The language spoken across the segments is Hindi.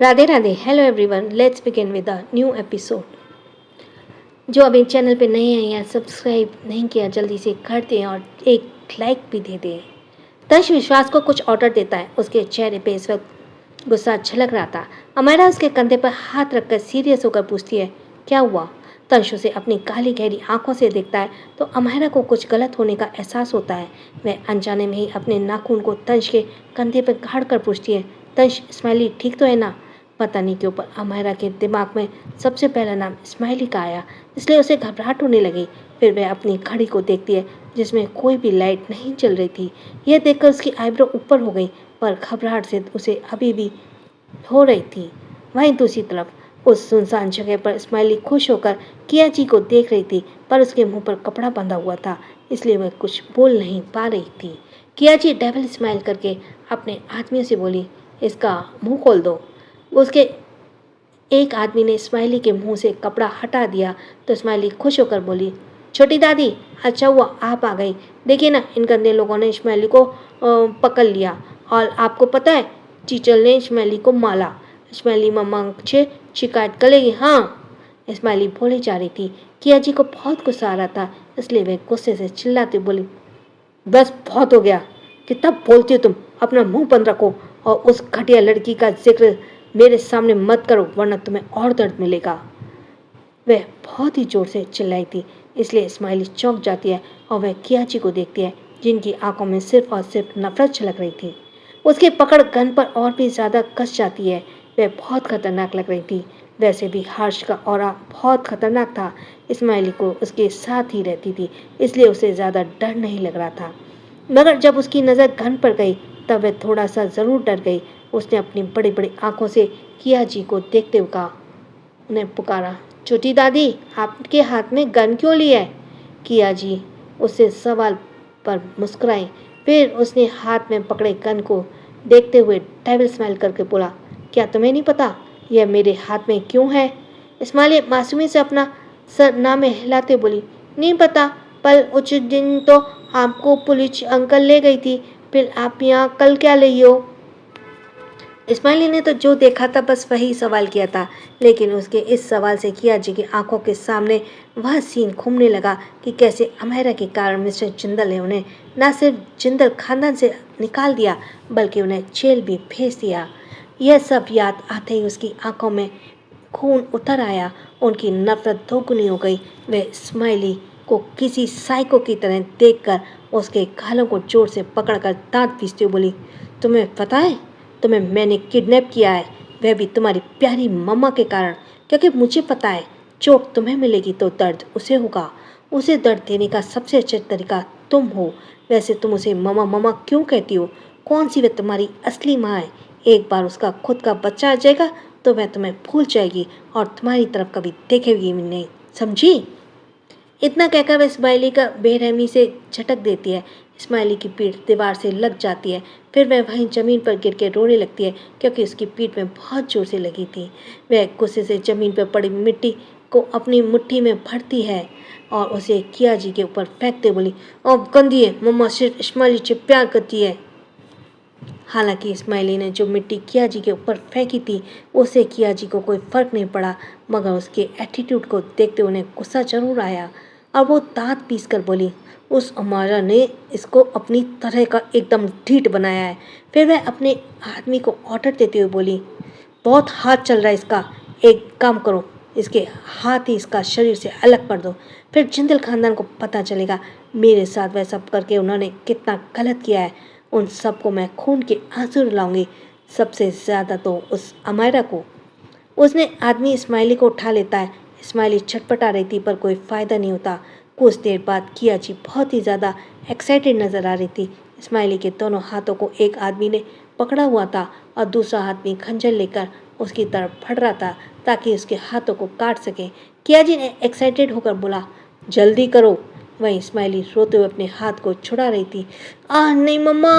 Radhe Radhe. Hello everyone, let's begin with a new episode. जो अभी चैनल पे नए हैं या सब्सक्राइब नहीं किया, जल्दी से कर दें और एक लाइक भी दे दें। तश विश्वास को कुछ ऑर्डर देता है। उसके चेहरे पे इस वक्त गुस्सा झलक रहा था। अमायरा उसके कंधे पर हाथ रखकर सीरियस होकर पूछती है, क्या हुआ? तंश उसे अपनी काली गहरी आंखों से देखता है तो अमायरा को कुछ गलत होने का एहसास होता है। वह अनजाने में ही अपने नाखून को तंश के कंधे पर गाड़ कर पूछती है, तंश स्माइली ठीक तो है ना? पता नहीं क्यों पर अमायरा के दिमाग में सबसे पहला नाम स्माइली का आया, इसलिए उसे घबराहट होने लगी। फिर वह अपनी घड़ी को देखती है जिसमें कोई भी लाइट नहीं चल रही थी। यह देखकर उसकी आईब्रो ऊपर हो गई, पर घबराहट से उसे अभी भी हो रही थी। वहीं दूसरी तरफ उस सुनसान जगह पर स्माइली खुश होकर कियाची को देख रही थी, पर उसके मुंह पर कपड़ा बंधा हुआ था, इसलिए वह कुछ बोल नहीं पा रही थी। कियाची डेविल स्माइल करके अपने आदमियों से बोली, इसका मुंह खोल दो। उसके एक आदमी ने स्माइली के मुंह से कपड़ा हटा दिया तो स्माइली खुश होकर बोली, छोटी दादी, अच्छा हुआ आप आ गई। देखिए ना, इन गंदे लोगों ने स्माइली को पकड़ लिया और आपको पता है, टीचर ने स्माइली को मारा। स्माइली मम्मा से शिकायत करेगी। हाँ, स्माइली बोली जा रही थी। किया जी को बहुत गुस्सा आ रहा था, इसलिए वे गुस्से से चिल्लाते बोली, बस बहुत हो गया, कितना बोलती हो तुम, अपना मुंह बंद रखो और उस घटिया लड़की का जिक्र मेरे सामने मत करो, वरना तुम्हें और दर्द मिलेगा। वह बहुत ही जोर से चिल्लाई थी, इसलिए स्माइली चौंक जाती है और वह कियाची को देखती है, जिनकी आंखों में सिर्फ और सिर्फ नफरत छलक रही थी। उसकी पकड़ गन पर और भी ज्यादा कस जाती है। वह बहुत खतरनाक लग रही थी। वैसे भी हर्ष का ऑरा बहुत खतरनाक था। स्माइली को उसके साथ ही रहती थी, इसलिए उसे ज्यादा डर नहीं लग रहा था। मगर जब उसकी नज़र गन पर गई तब वह थोड़ा सा जरूर डर गई। उसने अपनी बड़ी बड़ी आंखों से कियाजी को देखते हुए कहा, उन्हें पुकारा, छोटी दादी, आपके हाथ में गन क्यों ली है? कियाजी उससे सवाल पर मुस्कुराई। फिर उसने हाथ में पकड़े गन को देखते हुए डेविल स्माइल करके बोला, क्या तुम्हें नहीं पता यह मेरे हाथ में क्यों है? स्माइली मासूमी से अपना सर नामे हिलाते बोली, नहीं पता, पर उस दिन तो आपको पुलिस अंकल ले गई थी, फिर आप यहाँ कल क्या ले हो? इस्माइली ने तो जो देखा था बस वही सवाल किया था, लेकिन उसके इस सवाल से कियाजी की आंखों के सामने वह सीन घूमने लगा कि कैसे अमेरा के कारण मिस्टर जिंदल ने उन्हें न सिर्फ जिंदल खानदान से निकाल दिया बल्कि उन्हें जेल भी भेज दिया। यह सब याद आते ही उसकी आंखों में खून उतर आया। उनकी नफरत दोगुनी हो गई। वह स्माइली को किसी साइको की तरह देखकर उसके गालों को जोर से पकड़कर दांत पीसते हुए बोली, तुम्हें पता है, तुम्हें मैंने किडनैप किया है, वह भी तुम्हारी प्यारी मम्मा के कारण, क्योंकि मुझे पता है चोट तुम्हें मिलेगी तो दर्द उसे होगा। उसे दर्द देने का सबसे अच्छा तरीका तुम हो। वैसे तुम उसे मम्मा मम्मा क्यों कहती हो? कौन सी वह तुम्हारी असली माँ है? एक बार उसका खुद का बच्चा आ जाएगा तो वह तुम्हें भूल जाएगी और तुम्हारी तरफ कभी देखेगी भी नहीं, समझी? इतना कहकर वह स्माइली का बेरहमी से झटक देती है। स्माइली की पीठ दीवार से लग जाती है। फिर वह वहीं जमीन पर गिर के रोने लगती है, क्योंकि उसकी पीठ में बहुत जोर से लगी थी। वह गुस्से से जमीन पर पड़ी मिट्टी को अपनी मुट्ठी में भरती है और उसे कियाजी के ऊपर फेंकते बोली, अब गंदी है, मम्मा सिर्फ स्माइली से प्यार करती है। हालांकि स्माइली ने जो मिट्टी कियाजी के ऊपर फेंकी थी उससे कियाजी को कोई फर्क नहीं पड़ा, मगर उसके एटीट्यूड को देखते उन्हें गुस्सा जरूर आया और वो दांत पीस कर बोली, उस अमारा ने इसको अपनी तरह का एकदम ढीठ बनाया है। फिर वह अपने आदमी को ऑर्डर देते हुए बोली, बहुत हाथ चल रहा है इसका, एक काम करो, इसके हाथ ही इसका शरीर से अलग कर दो, फिर जिंदल खानदान को पता चलेगा मेरे साथ वह सब करके उन्होंने कितना गलत किया है। उन सबको मैं खून के आंसू रुलाऊंगी, सबसे ज़्यादा तो उस अमायरा को। उसने आदमी स्माइली को उठा लेता है। स्माइली छटपटा रही थी पर कोई फ़ायदा नहीं होता। कुछ देर बाद कियाची बहुत ही ज़्यादा एक्साइटेड नज़र आ रही थी। स्माइली के दोनों हाथों को एक आदमी ने पकड़ा हुआ था और दूसरा आदमी खंजर लेकर उसकी तरफ बढ़ रहा था ताकि उसके हाथों को काट सके। कियाजी ने एक्साइटेड होकर बोला, जल्दी करो। वहीं स्माइली रोते हुए अपने हाथ को छुड़ा रही थी। नहीं मम्मा।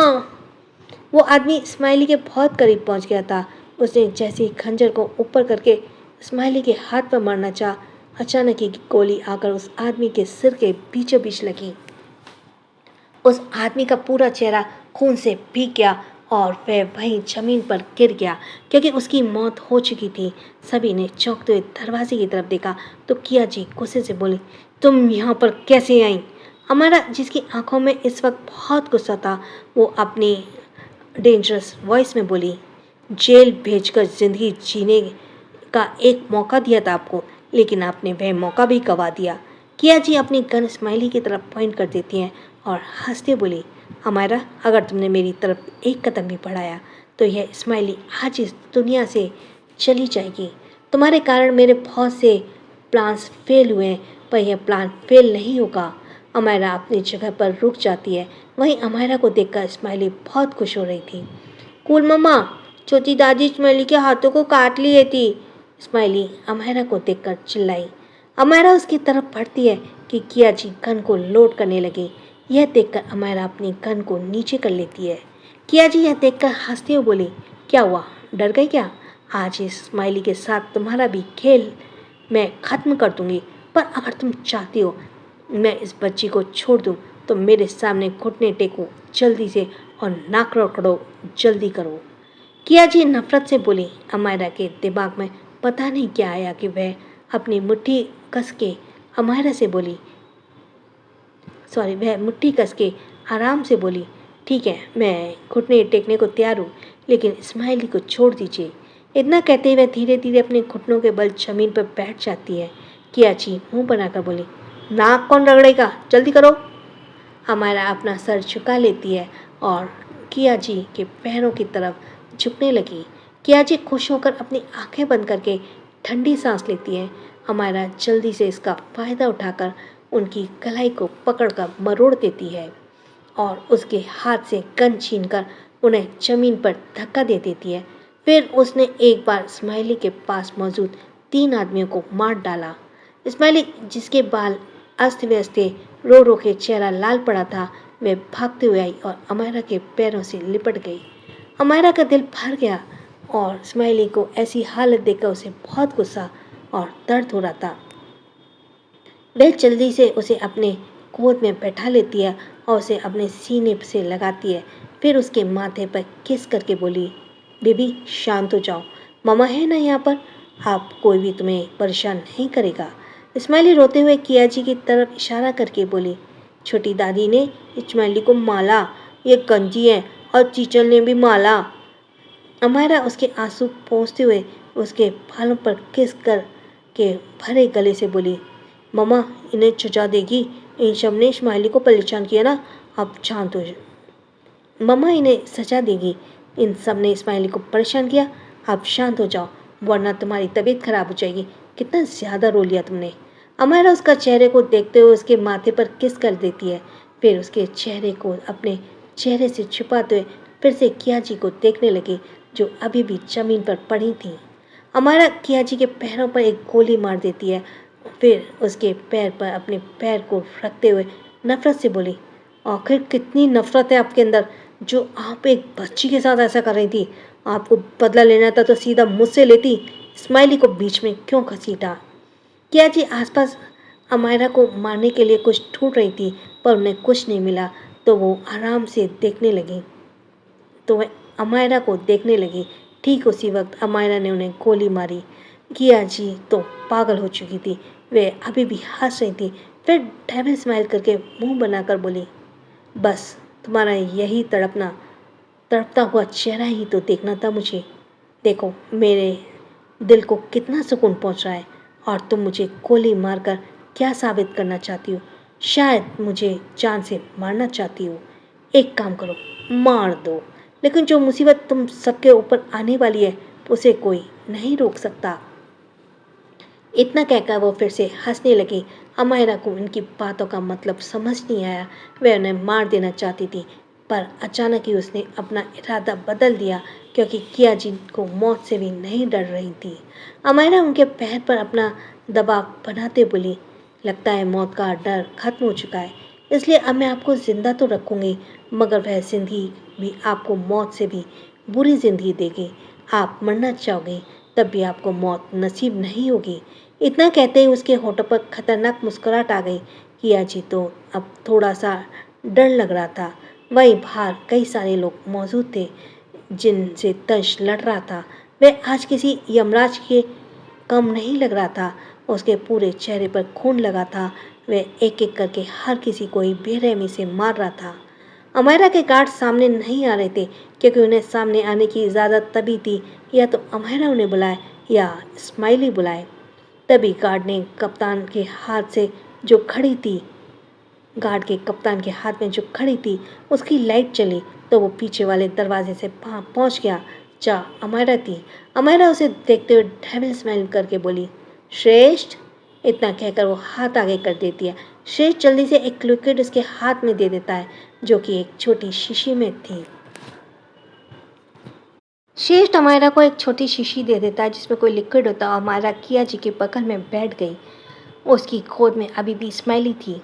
वो आदमी स्माइली के बहुत करीब पहुंच गया था। उसने जैसे ही खंजर को ऊपर करके स्माइली के हाथ पर मारना चाहा, अचानक ही गोली आकर उस आदमी के सिर के बीचों बीच लगी। उस आदमी का पूरा चेहरा खून से भीग गया और वह वहीं ज़मीन पर गिर गया क्योंकि उसकी मौत हो चुकी थी। सभी ने चौंकते हुए दरवाजे की तरफ देखा तो किया जी गुस्से से बोली, तुम यहाँ पर कैसे आई? अमारा, जिसकी आंखों में इस वक्त बहुत गुस्सा था, वो अपनी डेंजरस वॉइस में बोली, जेल भेजकर ज़िंदगी जीने का एक मौका दिया था आपको, लेकिन आपने वह मौका भी गंवा दिया। किया जी अपनी गन स्माइली की तरफ पॉइंट कर देती हैं और हंसते बोली, हमारा, अगर तुमने मेरी तरफ एक कदम भी बढ़ाया तो यह स्माइली आज इस दुनिया से चली जाएगी। तुम्हारे कारण मेरे बहुत से प्लान्स फेल हुए हैं, पर यह प्लान फेल नहीं होगा। अमायरा अपनी जगह पर रुक जाती है। वहीं अमायरा को देखकर स्माइली बहुत खुश हो रही थी। कूल मम्मा, छोटी दादी स्माइली के हाथों को काट लिए थी, स्माइली अमायरा को देखकर चिल्लाई। अमायरा उसकी तरफ बढ़ती है कि किया जी गन को लोड करने लगे। यह देखकर अमायरा अपनी गन को नीचे कर लेती है। किया जी यह देखकर हंसते हुए बोली, क्या हुआ, डर गई क्या? आज इस स्माइली के साथ तुम्हारा भी खेल मैं ख़त्म कर दूंगी, पर अगर तुम चाहती हो मैं इस बच्ची को छोड़ दूं तो मेरे सामने घुटने टेको जल्दी से और नाक रगड़ो, जल्दी करो। किया जी नफरत से बोली। अमायरा के दिमाग में पता नहीं क्या आया कि वह अपनी मुट्ठी कस के अमायरा से बोली, वह मुट्ठी कस के आराम से बोली, ठीक है, मैं घुटने टेकने को तैयार हूँ, लेकिन स्माइली को छोड़ दीजिए। इतना कहते हुए धीरे धीरे अपने घुटनों के बल जमीन पर बैठ जाती है। किया जी मुँह बनाकर बोली, नाक कौन रगड़ेगा, जल्दी करो। हमारा अपना सर झुका लेती है और किया जी के पैरों की तरफ झुकने लगी। किया जी खुश होकर अपनी आंखें बंद करके ठंडी सांस लेती है। हमारा जल्दी से इसका फ़ायदा उठाकर उनकी कलाई को पकड़कर मरोड़ देती है और उसके हाथ से गन छीनकर उन्हें जमीन पर धक्का दे देती है। फिर उसने एक बार स्माइली के पास मौजूद 3 आदमियों को मार डाला। स्माइली, जिसके बाल अस्त व्यस्त थे, रो रो के चेहरा लाल पड़ा था, वह भागते हुए आई और अमायरा के पैरों से लिपट गई। अमायरा का दिल भर गया और स्माइली को ऐसी हालत देखकर उसे बहुत गुस्सा और दर्द हो रहा था। वह जल्दी से उसे अपने गोद में बैठा लेती है और उसे अपने सीने से लगाती है। फिर उसके माथे पर किस करके बोली, बेबी शांत हो जाओ, मामा है ना यहाँ पर, आप कोई भी तुम्हें परेशान नहीं करेगा। स्माइली रोते हुए किया जी की तरफ इशारा करके बोली, छोटी दादी ने स्माइली को माला, ये गंजी है और टीचर ने भी माला। अमायरा उसके आंसू पोंछते हुए उसके बालों पर किस कर के भरे गले से बोली, मम्मा इन्हें सजा देगी, इन सब ने स्माइली को परेशान किया ना, अब शांत हो जाओ। मम्मा इन्हें सजा देगी, इन सब ने स्माइली को परेशान किया, अब शांत हो जाओ वरना तुम्हारी तबीयत खराब हो जाएगी, कितना ज़्यादा रो लिया तुमने। अमायरा उसका चेहरे को देखते हुए उसके माथे पर किस कर देती है। फिर उसके चेहरे को अपने चेहरे से छुपाते हुए फिर से किया जी को देखने लगी, जो अभी भी जमीन पर पड़ी थी। अमायरा किया जी के पैरों पर एक गोली मार देती है। फिर उसके पैर पर अपने पैर को रखते हुए नफरत से बोली, आखिर कितनी नफरत है आपके अंदर, जो आप एक बच्ची के साथ ऐसा कर रही थी। आपको बदला लेना था तो सीधा मुझसे लेती, स्माइली को बीच में क्यों घसीटा। किया जी आसपास अमायरा को मारने के लिए कुछ ढूंढ रही थी, पर उन्हें कुछ नहीं मिला तो वो आराम से देखने लगी तो वह अमायरा को देखने लगी। ठीक उसी वक्त अमायरा ने उन्हें गोली मारी। किया जी तो पागल हो चुकी थी, वे अभी भी हंस रही थी। फिर डेविल स्माइल करके मुंह बनाकर बोली, बस तुम्हारा यही तड़पता हुआ चेहरा ही तो देखना था मुझे। देखो मेरे दिल को कितना सुकून पहुंच रहा है और तुम मुझे गोली मारकर क्या साबित करना चाहती हो? शायद मुझे जान से मारना चाहती हो। एक काम करो, मार दो, लेकिन जो मुसीबत तुम सबके ऊपर आने वाली है उसे कोई नहीं रोक सकता। इतना कहकर वो फिर से हंसने लगी। अमायरा को उनकी बातों का मतलब समझ नहीं आया। वह उन्हें मार देना चाहती थी, पर अचानक ही उसने अपना इरादा बदल दिया, क्योंकि किया जी को मौत से भी नहीं डर रही थी। अमायरा उनके पैर पर अपना दबाव बनाते बोली, लगता है मौत का डर खत्म हो चुका है, इसलिए अब मैं आपको ज़िंदा तो रखूँगी, मगर वह ज़िंदगी भी आपको मौत से भी बुरी ज़िंदगी देगी। आप मरना चाहोगे तब भी आपको मौत नसीब नहीं होगी। इतना कहते ही उसके होठों पर खतरनाक मुस्कुराहट आ गई। किया जी तो अब थोड़ा सा डर लग रहा था। वहीं बाहर कई सारे लोग मौजूद थे। जिनसे तंश लड़ रहा था वह आज किसी यमराज के कम नहीं लग रहा था। उसके पूरे चेहरे पर खून लगा था। वह एक एक करके हर किसी को ही बेरहमी से मार रहा था। अमायरा के गार्ड सामने नहीं आ रहे थे क्योंकि उन्हें सामने आने की इजाज़त तभी थी या तो अमायरा उन्हें बुलाए या स्माइली बुलाए। तभी गार्ड ने कप्तान के हाथ से जो खड़ी थी गार्ड के कप्तान के हाथ में जो खड़ी थी उसकी लाइट चली तो वो पीछे वाले दरवाजे से पहुंच गया जहाँ अमायरा थी। अमायरा उसे देखते हुए डेविल स्माइल करके बोली, श्रेष्ठ। इतना कहकर वो हाथ आगे कर देती है। श्रेष्ठ जल्दी से एक लिक्विड उसके हाथ में दे देता है जो कि एक छोटी शीशी में थी। श्रेष्ठ अमायरा को एक छोटी शीशी दे देता है जिसमें कोई लिक्विड होता है। अमायरा किया जी के बगल में बैठ गई। उसकी गोद में अभी भी स्माइली थी।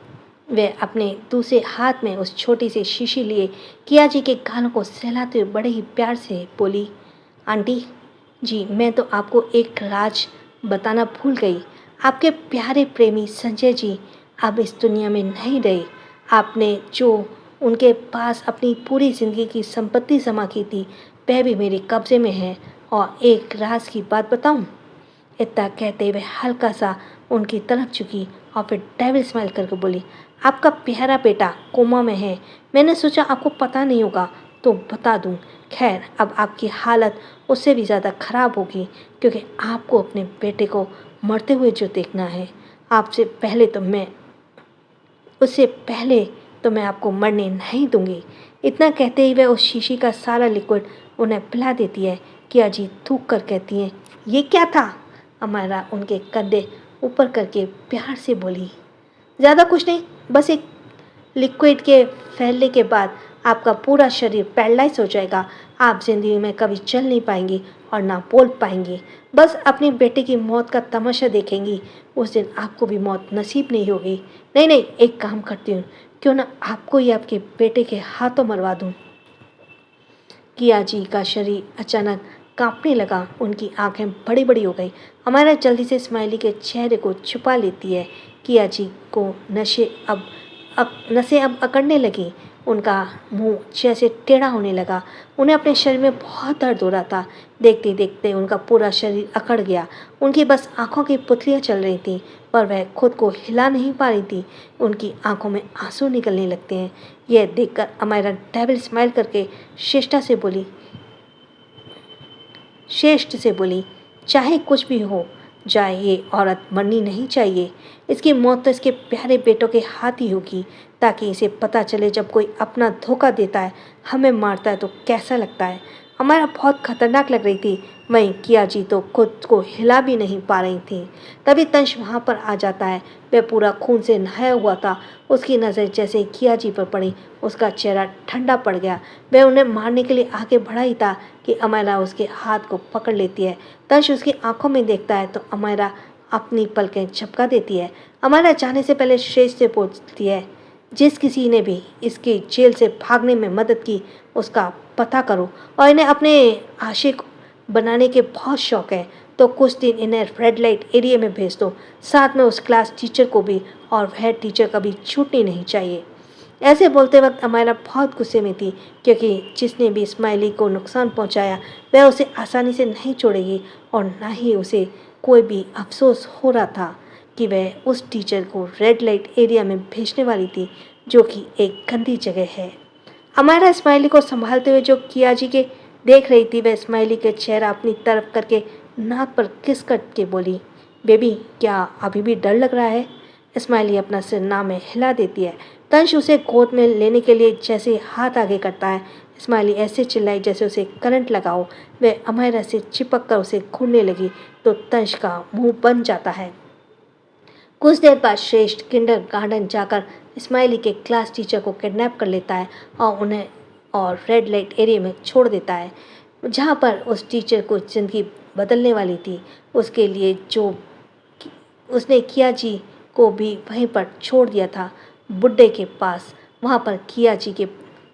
वह अपने दूसरे हाथ में उस छोटी सी शीशी लिए किया जी के गालों को सहलाते हुए बड़े ही प्यार से बोली, आंटी जी मैं तो आपको एक राज बताना भूल गई। आपके प्यारे प्रेमी संजय जी अब इस दुनिया में नहीं रहे। आपने जो उनके पास अपनी पूरी ज़िंदगी की संपत्ति जमा की थी वह भी मेरे कब्ज़े में है। और एक राज की बात बताऊं? इतना कहते हुए हल्का सा उनकी तरफ झुकी और फिर डेविल स्माइल करके बोली, आपका प्यारा बेटा कोमा में है। मैंने सोचा आपको पता नहीं होगा तो बता दूं। खैर अब आपकी हालत उससे भी ज़्यादा ख़राब होगी क्योंकि आपको अपने बेटे को मरते हुए जो देखना है। उससे पहले तो मैं आपको मरने नहीं दूंगी। इतना कहते ही वह उस शीशी का सारा लिक्विड उन्हें पिला देती है। किया जी थूक कर कहती हैं, ये क्या था? अमायरा उनके कंधे ऊपर करके प्यार से बोली, ज़्यादा कुछ नहीं, बस एक लिक्विड के फैलने के बाद आपका पूरा शरीर पैरालाइज हो जाएगा। आप ज़िंदगी में कभी चल नहीं पाएंगी और ना बोल पाएंगी। बस अपने बेटे की मौत का तमाशा देखेंगी। उस दिन आपको भी मौत नसीब नहीं होगी। नहीं, एक काम करती हूँ, क्यों ना आपको ही आपके बेटे के हाथों मरवा दूँ। किया जी का शरीर अचानक कांपने लगा। उनकी आंखें बड़ी बड़ी हो गई। हमारा जल्दी से स्माइली के चेहरे को छुपा लेती है। किया जी को नसें अब अकड़ने लगी। उनका मुंह जैसे टेढ़ा होने लगा। उन्हें अपने शरीर में बहुत दर्द हो रहा था। देखते देखते उनका पूरा शरीर अकड़ गया। उनकी बस आंखों की पुतलियाँ चल रही थीं पर वह खुद को हिला नहीं पा रही थी। उनकी आंखों में आंसू निकलने लगते हैं। यह देखकर अमायरा डेविल स्माइल करके श्रेष्ठ से बोली, चाहे कुछ भी हो जाए ये औरत मरनी नहीं चाहिए। इसकी मौत तो इसके प्यारे बेटों के हाथ ही होगी ताकि इसे पता चले जब कोई अपना धोखा देता है, हमें मारता है तो कैसा लगता है। हमारा बहुत खतरनाक लग रही थी। वहीं किया जी तो खुद को हिला भी नहीं पा रही थी। तभी तंश वहाँ पर आ जाता है। वह पूरा खून से नहाया हुआ था। उसकी नज़र जैसे ही किया जी पर पड़ी उसका चेहरा ठंडा पड़ गया। वह उन्हें मारने के लिए आगे बढ़ा ही था कि अमायरा उसके हाथ को पकड़ लेती है। तंश उसकी आंखों में देखता है तो अमायरा अपनी पलकें झपका देती है। अमायरा जाने से पहले श्रेष्ठ से पूछती है, जिस किसी ने भी इसके जेल से भागने में मदद की उसका पता करो और इन्हें अपने आशिक बनाने के बहुत शौक है तो कुछ दिन इन्हें रेड लाइट एरिया में भेज दो। साथ में उस क्लास टीचर को भी, और हेड टीचर का भी छूटनी नहीं चाहिए। ऐसे बोलते वक्त अमायरा बहुत गुस्से में थी क्योंकि जिसने भी स्माइली को नुकसान पहुंचाया वह उसे आसानी से नहीं छोड़ेगी और ना ही उसे कोई भी अफसोस हो रहा था कि वह उस टीचर को रेड लाइट एरिया में भेजने वाली थी जो कि एक गंदी जगह है। अमायरा स्माइली को संभालते हुए जो किया जी के देख रही थी वह स्माइली के चेहरा अपनी तरफ करके नाक पर किस करके बोली, बेबी क्या अभी भी डर लग रहा है? स्माइली अपना सिर ना में हिला देती है। तंश उसे गोद में लेने के लिए जैसे हाथ आगे करता है। स्माइली ऐसे चिल्लाई जैसे उसे करंट लगाओ। वह अमायरा से चिपक कर उसे घूरने लगी तो तंश का मुंह बन जाता है। कुछ देर बाद श्रेष्ठ किंडरगार्टन जाकर स्माइली के क्लास टीचर को किडनैप कर लेता है और रेड लाइट एरिया में छोड़ देता है जहाँ पर उस टीचर को ज़िंदगी बदलने वाली थी। उसके लिए जो उसने किया जी को भी वहीं पर छोड़ दिया था बुड्ढे के पास। वहाँ पर किया जी के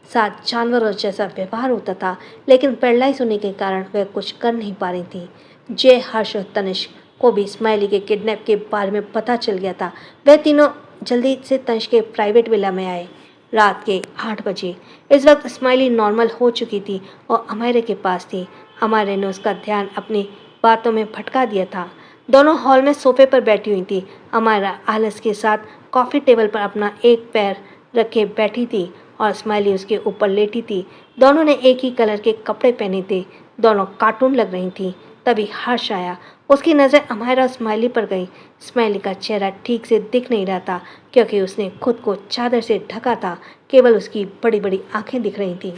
साथ जानवरों जैसा व्यवहार होता था लेकिन पैरालाइज होने के कारण वह कुछ कर नहीं पा रही थी। जय, हर्ष और तनिष्क को भी स्माइली के किडनैप के बारे में पता चल गया था। वह तीनों जल्दी से तनिष्क के प्राइवेट विला में आए। रात के 8 बजे। इस वक्त स्माइली नॉर्मल हो चुकी थी और अमायरा के पास थी। अमायरा ने उसका ध्यान अपनी बातों में भटका दिया था। दोनों हॉल में सोफे पर बैठी हुई थी। अमायरा आलस के साथ कॉफ़ी टेबल पर अपना एक पैर रखे बैठी थी और स्माइली उसके ऊपर लेटी थी। दोनों ने एक ही कलर के कपड़े पहने थे। दोनों कार्टून लग रही थी। तभी हर्ष आया। उसकी नज़र अमायरा और स्माइली पर गई। स्माइली का चेहरा ठीक से दिख नहीं रहा था क्योंकि उसने खुद को चादर से ढका था। केवल उसकी बड़ी बड़ी आंखें दिख रही थीं।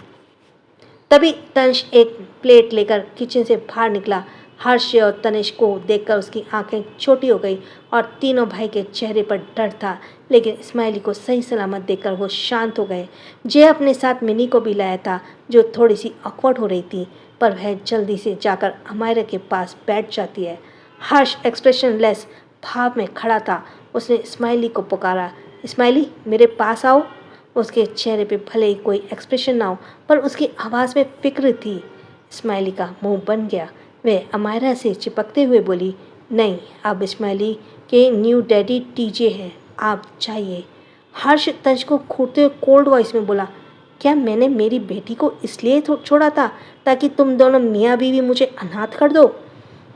तभी तनिष एक प्लेट लेकर किचन से बाहर निकला। हर्ष और तनिष को देखकर उसकी आंखें छोटी हो गई और तीनों भाई के चेहरे पर डर था, लेकिन स्माइली को सही सलामत देखकर वो शांत हो गए। जय अपने साथ मिनी को भी लाया था, जो थोड़ी सी ऑकवर्ड हो रही थी, पर वह जल्दी से जाकर अमायरा के पास बैठ जाती है। हर्ष एक्सप्रेशनलेस भाव में खड़ा था। उसने स्माइली को पुकारा, स्माइली मेरे पास आओ। उसके चेहरे पे भले ही कोई एक्सप्रेशन ना हो, पर उसकी आवाज़ में फिक्र थी। स्माइली का मुंह बन गया। वह अमायरा से चिपकते हुए बोली, नहीं, अब स्माइली के न्यू डैडी टीजे हैं, आप चाहिए। हर्ष तंज को घूरते हुए कोल्ड वॉइस में बोला, क्या मैंने मेरी बेटी को इसलिए छोड़ा था ताकि तुम दोनों मियाँ बीवी मुझे अनाथ कर दो?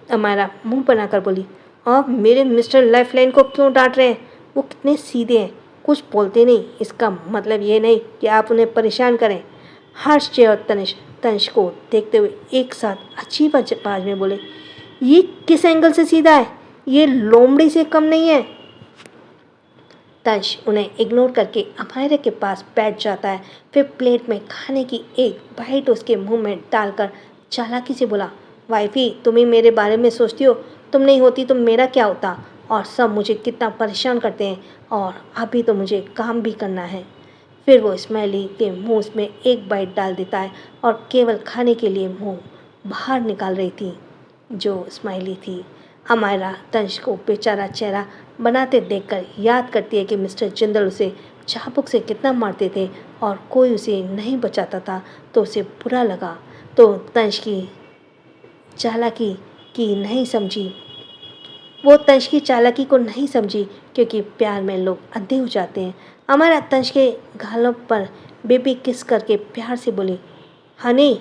अमायरा मुंह बनाकर बोली, आप मेरे मिस्टर लाइफलाइन को क्यों डांट रहे हैं? वो कितने सीधे हैं, कुछ बोलते नहीं। इसका मतलब ये नहीं कि आप उन्हें परेशान करें। हर्ष जय और तनिष को देखते हुए एक साथ अजीब आवाज में बोले, ये किस एंगल से सीधा है? ये लोमड़ी से कम नहीं है। तनिष उन्हें इग्नोर करके अमायरा के पास बैठ जाता है। फिर प्लेट में खाने की एक बाइट उसके मुंह में डालकर चालाकी से बोला, वाइफी तुम ही मेरे बारे में सोचती हो, तुम नहीं होती तो मेरा क्या होता? और सब मुझे कितना परेशान करते हैं, और अभी तो मुझे काम भी करना है। फिर वो स्माइली के मुंह में एक बाइट डाल देता है और केवल खाने के लिए मुंह बाहर निकाल रही थी जो स्माइली थी। अमायरा तंश को बेचारा चेहरा बनाते देखकर याद करती है कि मिस्टर जिंदल उसे चाबुक से कितना मारते थे और कोई उसे नहीं बचाता था, तो उसे बुरा लगा। तो तंश की चालाकी की नहीं समझी वो तंश की चालाकी को नहीं समझी, क्योंकि प्यार में लोग अंधे हो जाते हैं। अमायरा तंश के गालों पर बेबी किस करके प्यार से बोली, हनी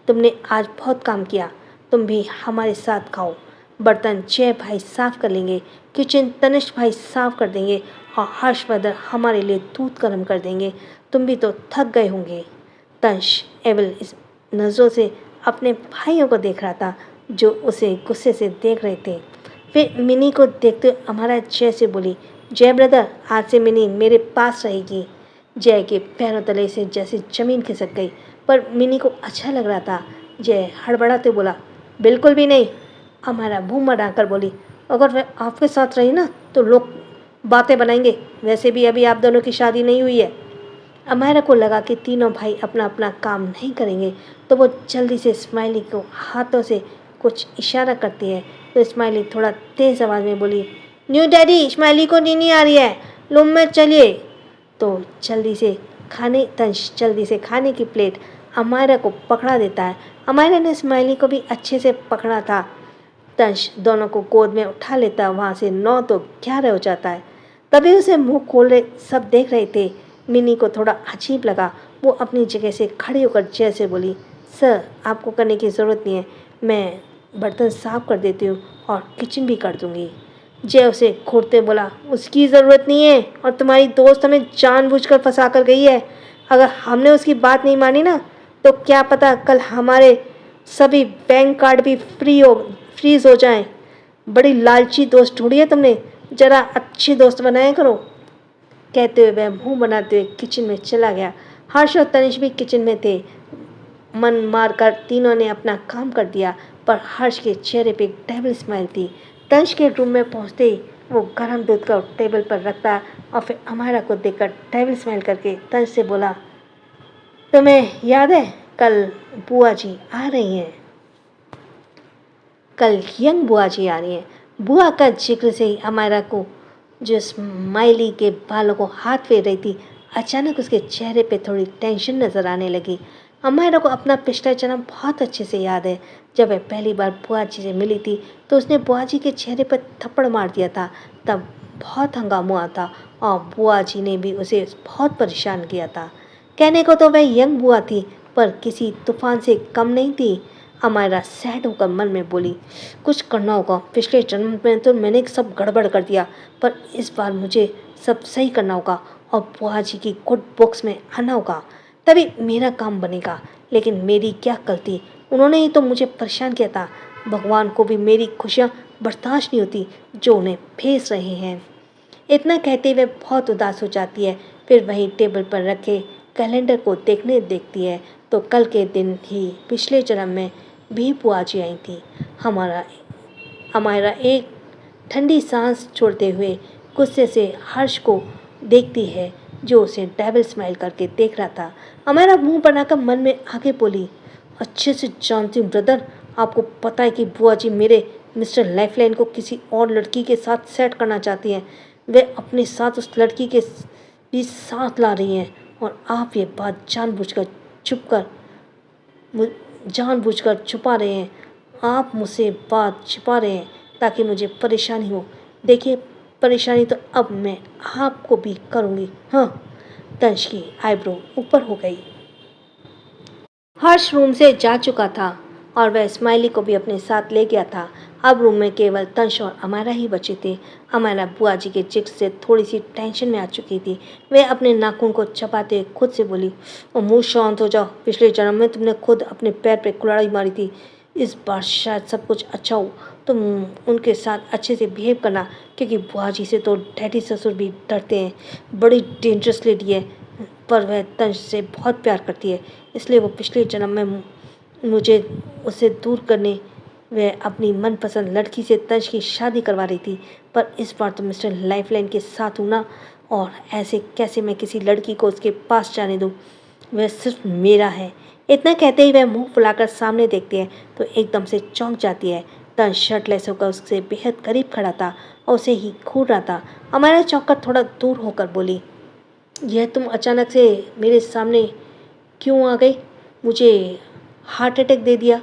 तुमने आज बहुत काम किया, तुम भी हमारे साथ खाओ। बर्तन जय भाई साफ कर लेंगे, किचन तनिष भाई साफ कर देंगे और हर्षवर्धन हमारे लिए दूध गर्म कर देंगे। तुम भी तो थक गए होंगे। तंश एवल इस नज़रों से अपने भाइयों को देख रहा था जो उसे गुस्से से देख रहे थे। फिर मिनी को देखते हुए अमायरा जय से बोली, जय ब्रदर आज से मिनी मेरे पास रहेगी। जय के पैरों तले से जैसे ज़मीन खिसक गई, पर मिनी को अच्छा लग रहा था। जय हड़बड़ाते बोला, बिल्कुल भी नहीं। अमायरा मुँह बनाकर बोली, अगर वह आपके साथ रही ना तो लोग बातें बनाएंगे, वैसे भी अभी आप दोनों की शादी नहीं हुई है। अमायरा को लगा कि तीनों भाई अपना अपना काम नहीं करेंगे, तो वो जल्दी से स्माइली को हाथों से कुछ इशारा करती है। तो स्माइली थोड़ा तेज़ आवाज़ में बोली, न्यू डैडी स्माइली को नींद आ रही है, रूम में चलिए। तो जल्दी से खाने की प्लेट अमायरा को पकड़ा देता है। अमायरा ने स्माइली को भी अच्छे से पकड़ा था। तंश दोनों को गोद में उठा लेता है। वहाँ से 9 तो 11 हो जाता है। तभी उसे मुंह खोले सब देख रहे थे। मिनी को थोड़ा अजीब लगा। वो अपनी जगह से खड़ी होकर जय से बोली, सर आपको करने की ज़रूरत नहीं है, मैं बर्तन साफ कर देती हूँ और किचन भी कर दूँगी। जय उसे घूरते बोला, उसकी ज़रूरत नहीं है, और तुम्हारी दोस्त हमें जानबूझकर फंसा कर गई है। अगर हमने उसकी बात नहीं मानी ना, तो क्या पता कल हमारे सभी बैंक कार्ड भी फ्रीज हो जाएं। बड़ी लालची दोस्त ढूंढी है तुमने, ज़रा अच्छी दोस्त बनाया करो। कहते हुए वह मुंह बनाते हुए किचन में चला गया। हर्ष और तनिष भी किचन में थे। मन मारकर तीनों ने अपना काम कर दिया, पर हर्ष के चेहरे पे एक डेविल स्माइल थी। तनिष के रूम में पहुंचते ही वो गर्म दूध का टेबल पर रखता और फिर अमायरा को देखकर डेविल स्माइल करके तनिष से बोला, तुम्हें याद है कल बुआ जी आ रही हैं? कल यंग बुआ जी आ रही हैं। बुआ का जिक्र से ही अमायरा को जो स्माइली के बालों को हाथ फेर रही थी, अचानक उसके चेहरे पे थोड़ी टेंशन नज़र आने लगी। अमायरा को अपना पिछला जन्म बहुत अच्छे से याद है। जब वह पहली बार बुआ जी से मिली थी तो उसने बुआ जी के चेहरे पर थप्पड़ मार दिया था। तब बहुत हंगामा हुआ था और बुआ जी ने भी उसे बहुत परेशान किया था। कहने को तो वह यंग बुआ थी, पर किसी तूफान से कम नहीं थी। अमायरा सैड होकर मन में बोली, कुछ करना होगा। पिछले जन्म में तो मैंने सब गड़बड़ कर दिया, पर इस बार मुझे सब सही करना होगा और बुआ जी की गुड बुक्स में आना होगा, तभी मेरा काम बनेगा। लेकिन मेरी क्या गलती, उन्होंने ही तो मुझे परेशान किया था। भगवान को भी मेरी खुशियाँ बर्दाश्त नहीं होती जो उन्हें भेज रहे हैं। इतना कहते हुए बहुत उदास हो जाती है। फिर वहीं टेबल पर रखे कैलेंडर को देखती है तो कल के दिन ही पिछले जन्म में भी बुआ जी आई थी। हमारा हमारा एक ठंडी सांस छोड़ते हुए गुस्से से हर्ष को देखती है, जो उसे डेविल स्माइल करके देख रहा था। हमारा मुंह बनाकर मन में आगे बोली, अच्छे से जानती हूँ ब्रदर, आपको पता है कि बुआ जी मेरे मिस्टर लाइफलाइन को किसी और लड़की के साथ सेट करना चाहती हैं। वे अपने साथ उस लड़की के भी साथ ला रही हैं और आप ये बात जानबूझकर छुपा रहे हैं। आप मुझसे बात छुपा रहे हैं ताकि मुझे परेशानी हो। देखिए, परेशानी तो अब मैं आपको भी करूँगी। हाँ। तंश की आईब्रो ऊपर हो गई। हर्ष रूम से जा चुका था और वह स्माइली को भी अपने साथ ले गया था। अब रूम में केवल तंश और अमायरा ही बचे थे। अमायरा बुआ जी के जिक्र से थोड़ी सी टेंशन में आ चुकी थी। वह अपने नाखून को चबाते खुद से बोली, और मुँह शांत हो जाओ। पिछले जन्म में तुमने खुद अपने पैर पे कुल्हाड़ी मारी थी। इस बार शायद सब कुछ अच्छा हो। तुम उनके साथ अच्छे से बिहेव करना, क्योंकि बुआ जी से तो डैडी ससुर भी डरते हैं। बड़ी डेंजरस लेडी है, पर वह तंश से बहुत प्यार करती है। इसलिए वो पिछले जन्म में मुझे उससे दूर करने वह अपनी मनपसंद लड़की से तंश की शादी करवा रही थी। पर इस बार तो मिस्टर लाइफलाइन के साथ हूँ ना, और ऐसे कैसे मैं किसी लड़की को उसके पास जाने दूँ। वह सिर्फ मेरा है। इतना कहते ही वह मुंह फुलाकर सामने देखती है तो एकदम से चौंक जाती है। तंश शर्टलेस होकर उससे बेहद करीब खड़ा था और उसे ही घूर रहा था। हमारा चौंक कर थोड़ा दूर होकर बोली, यह तुम अचानक से मेरे सामने क्यों आ गई? मुझे हार्ट अटैक दे दिया?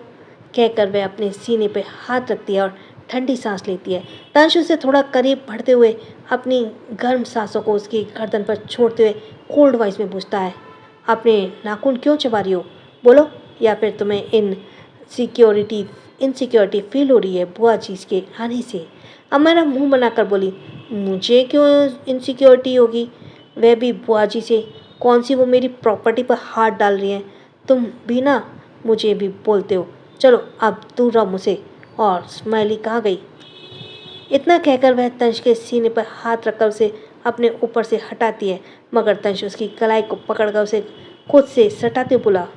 कहकर वह अपने सीने पर हाथ रखती है और ठंडी सांस लेती है। तंश उसे थोड़ा करीब बढ़ते हुए अपनी गर्म सांसों को उसकी गर्दन पर छोड़ते हुए कोल्ड वॉइस में पूछता है, अपने नाखून क्यों चबा रही हो? बोलो, या फिर तुम्हें इनसिक्योरिटी फील हो रही है बुआ जी के आने से? अब मेरा मुँह बनाकर बोली, मुझे क्यों इनसिक्योरिटी होगी? वह भी बुआ जी से? कौन सी वो मेरी प्रॉपर्टी पर हाथ डाल रही हैं? तुम भी ना मुझे भी बोलते हो। चलो अब दूर रहो मुझसे। और स्माइली कहाँ गई? इतना कहकर वह तंश के सीने पर हाथ रखकर उसे अपने ऊपर से हटाती है, मगर तंश उसकी कलाई को पकड़कर उसे खुद से सटाते बोला,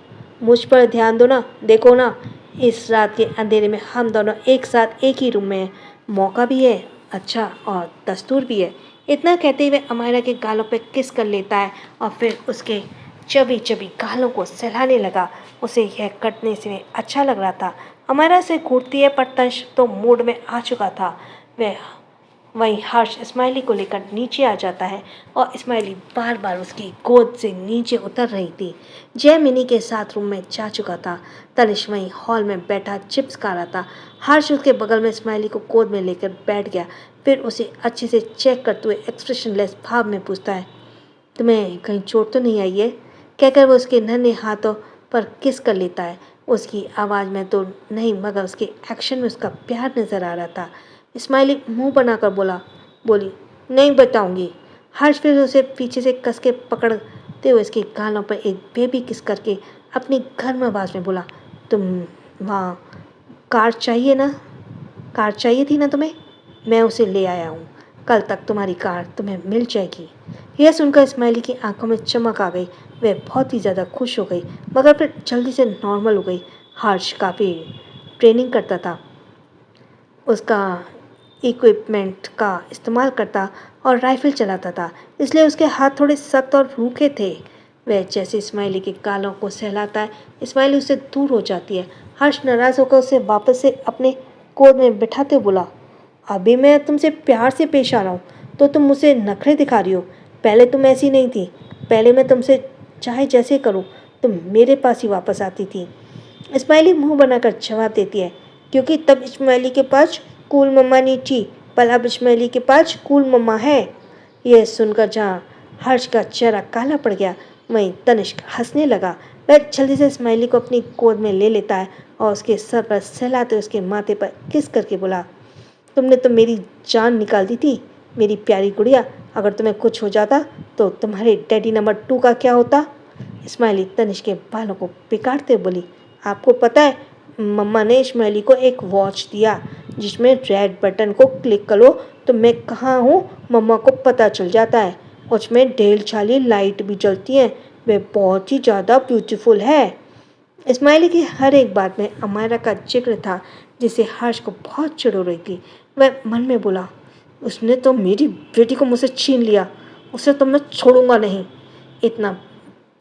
मुझ पर ध्यान दो ना। देखो ना, इस रात के अंधेरे में हम दोनों एक साथ एक ही रूम में हैं। मौका भी है अच्छा और दस्तूर भी है। इतना कहते हुए अमायरा के गालों पर किस कर लेता है और फिर उसके चबी चबी गालों को सहलाने लगा। उसे यह कटने से अच्छा लग रहा था। अमायरा से घूरती है, पर तंश तो मूड में आ चुका था। वह वहीं हर्ष स्माइली को लेकर नीचे आ जाता है और स्माइली बार बार उसकी गोद से नीचे उतर रही थी। जय मिनी के साथ रूम में जा चुका था। तनिष वहीं हॉल में बैठा चिप्स खा रहा था। हर्ष उसके बगल में स्माइली को गोद में लेकर बैठ गया। फिर उसे अच्छे से चेक करते हुए एक्सप्रेशनलेस भाव में पूछता है, तुम्हें कहीं चोट तो नहीं आई है? कहकर वो उसके नन्हे हाथों पर किस कर लेता है। उसकी आवाज़ में तो नहीं, मगर उसके एक्शन में उसका प्यार नजर आ रहा था। स्माइली मुंह बनाकर बोली, नहीं बताऊंगी। हर्ष फिर उसे पीछे से कस के पकड़ते हुए उसके गालों पर एक बेबी किस करके अपनी गर्म आवाज़ में बोला, तुम वहाँ कार चाहिए थी ना तुम्हें? मैं उसे ले आया हूँ। कल तक तुम्हारी कार तुम्हें मिल जाएगी। यह सुनकर स्माइली की आंखों में चमक आ गई। वह बहुत ही ज़्यादा खुश हो गई, मगर फिर जल्दी से नॉर्मल हो गई। हर्ष काफ़ी ट्रेनिंग करता था, उसका इक्विपमेंट का इस्तेमाल करता और राइफल चलाता था, इसलिए उसके हाथ थोड़े सख्त और रूखे थे। वह जैसे स्माइली के गालों को सहलाता है, स्माइली उससे दूर हो जाती है। हर्ष नाराज़ होकर उसे वापस से अपने गोद में बिठाते बोला, अभी मैं तुमसे प्यार से पेश आ रहा हूँ तो तुम मुझसे नखरे दिखा रही हो। पहले तुम ऐसी नहीं थी। पहले मैं तुमसे चाहे जैसे करूँ तुम मेरे पास ही वापस आती थी। स्माइली मुंह बनाकर जवाब देती है, क्योंकि तब स्माइली के पास कूल मम्मा नहीं थी, पर अब इस्माइली के पास कूल मम्मा है। यह सुनकर जहाँ हर्ष का चेहरा काला पड़ गया, वहीं तनिष्क हंसने लगा। वह जल्दी से इस्माइली को अपनी गोद में ले लेता है और उसके सर पर सहलाते उसके माथे पर किस करके बोला, तुमने तो मेरी जान निकाल दी थी मेरी प्यारी गुड़िया। अगर तुम्हें कुछ हो जाता तो तुम्हारे डैडी नंबर 2 का क्या होता? इस्माइली तनिष्क के बालों को बिगाड़ते बोली, आपको पता है मम्मा ने इस्माइली को एक वॉच दिया जिसमें रेड बटन को क्लिक करो तो मैं कहाँ हूँ मम्मा को पता चल जाता है। उसमें ढेर सारी लाइट भी जलती हैं। वह बहुत ही ज़्यादा ब्यूटीफुल है। इस्माइली की हर एक बात में अमायरा का जिक्र था, जिसे हर्ष को बहुत चिढ़ हो रही थी। वह मन में बोला, उसने तो मेरी बेटी को मुझसे छीन लिया, उसे तो मैं छोड़ूंगा नहीं। इतना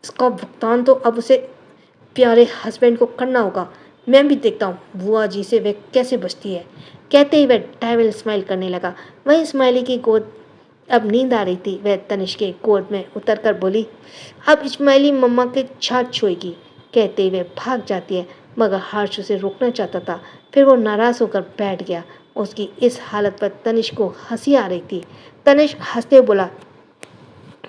इसका भुगतान तो अब उसे प्यारे हस्बैंड को करना होगा। मैं भी देखता हूँ बुआ जी से वह कैसे बचती है। कहते ही वह डेविल स्माइल करने लगा। वहीं इस्माइली की गोद अब नींद आ रही थी। वह तनिष्क के गोद में उतर कर बोली, अब इस्माइली मम्मा के छाछ छुएगी। कहते ही वह भाग जाती है, मगर हर्ष उसे रोकना चाहता था। फिर वो नाराज़ होकर बैठ गया। उसकी इस हालत पर तनिष्क को हंसी आ रही थी। तनिष्क हंसते बोला,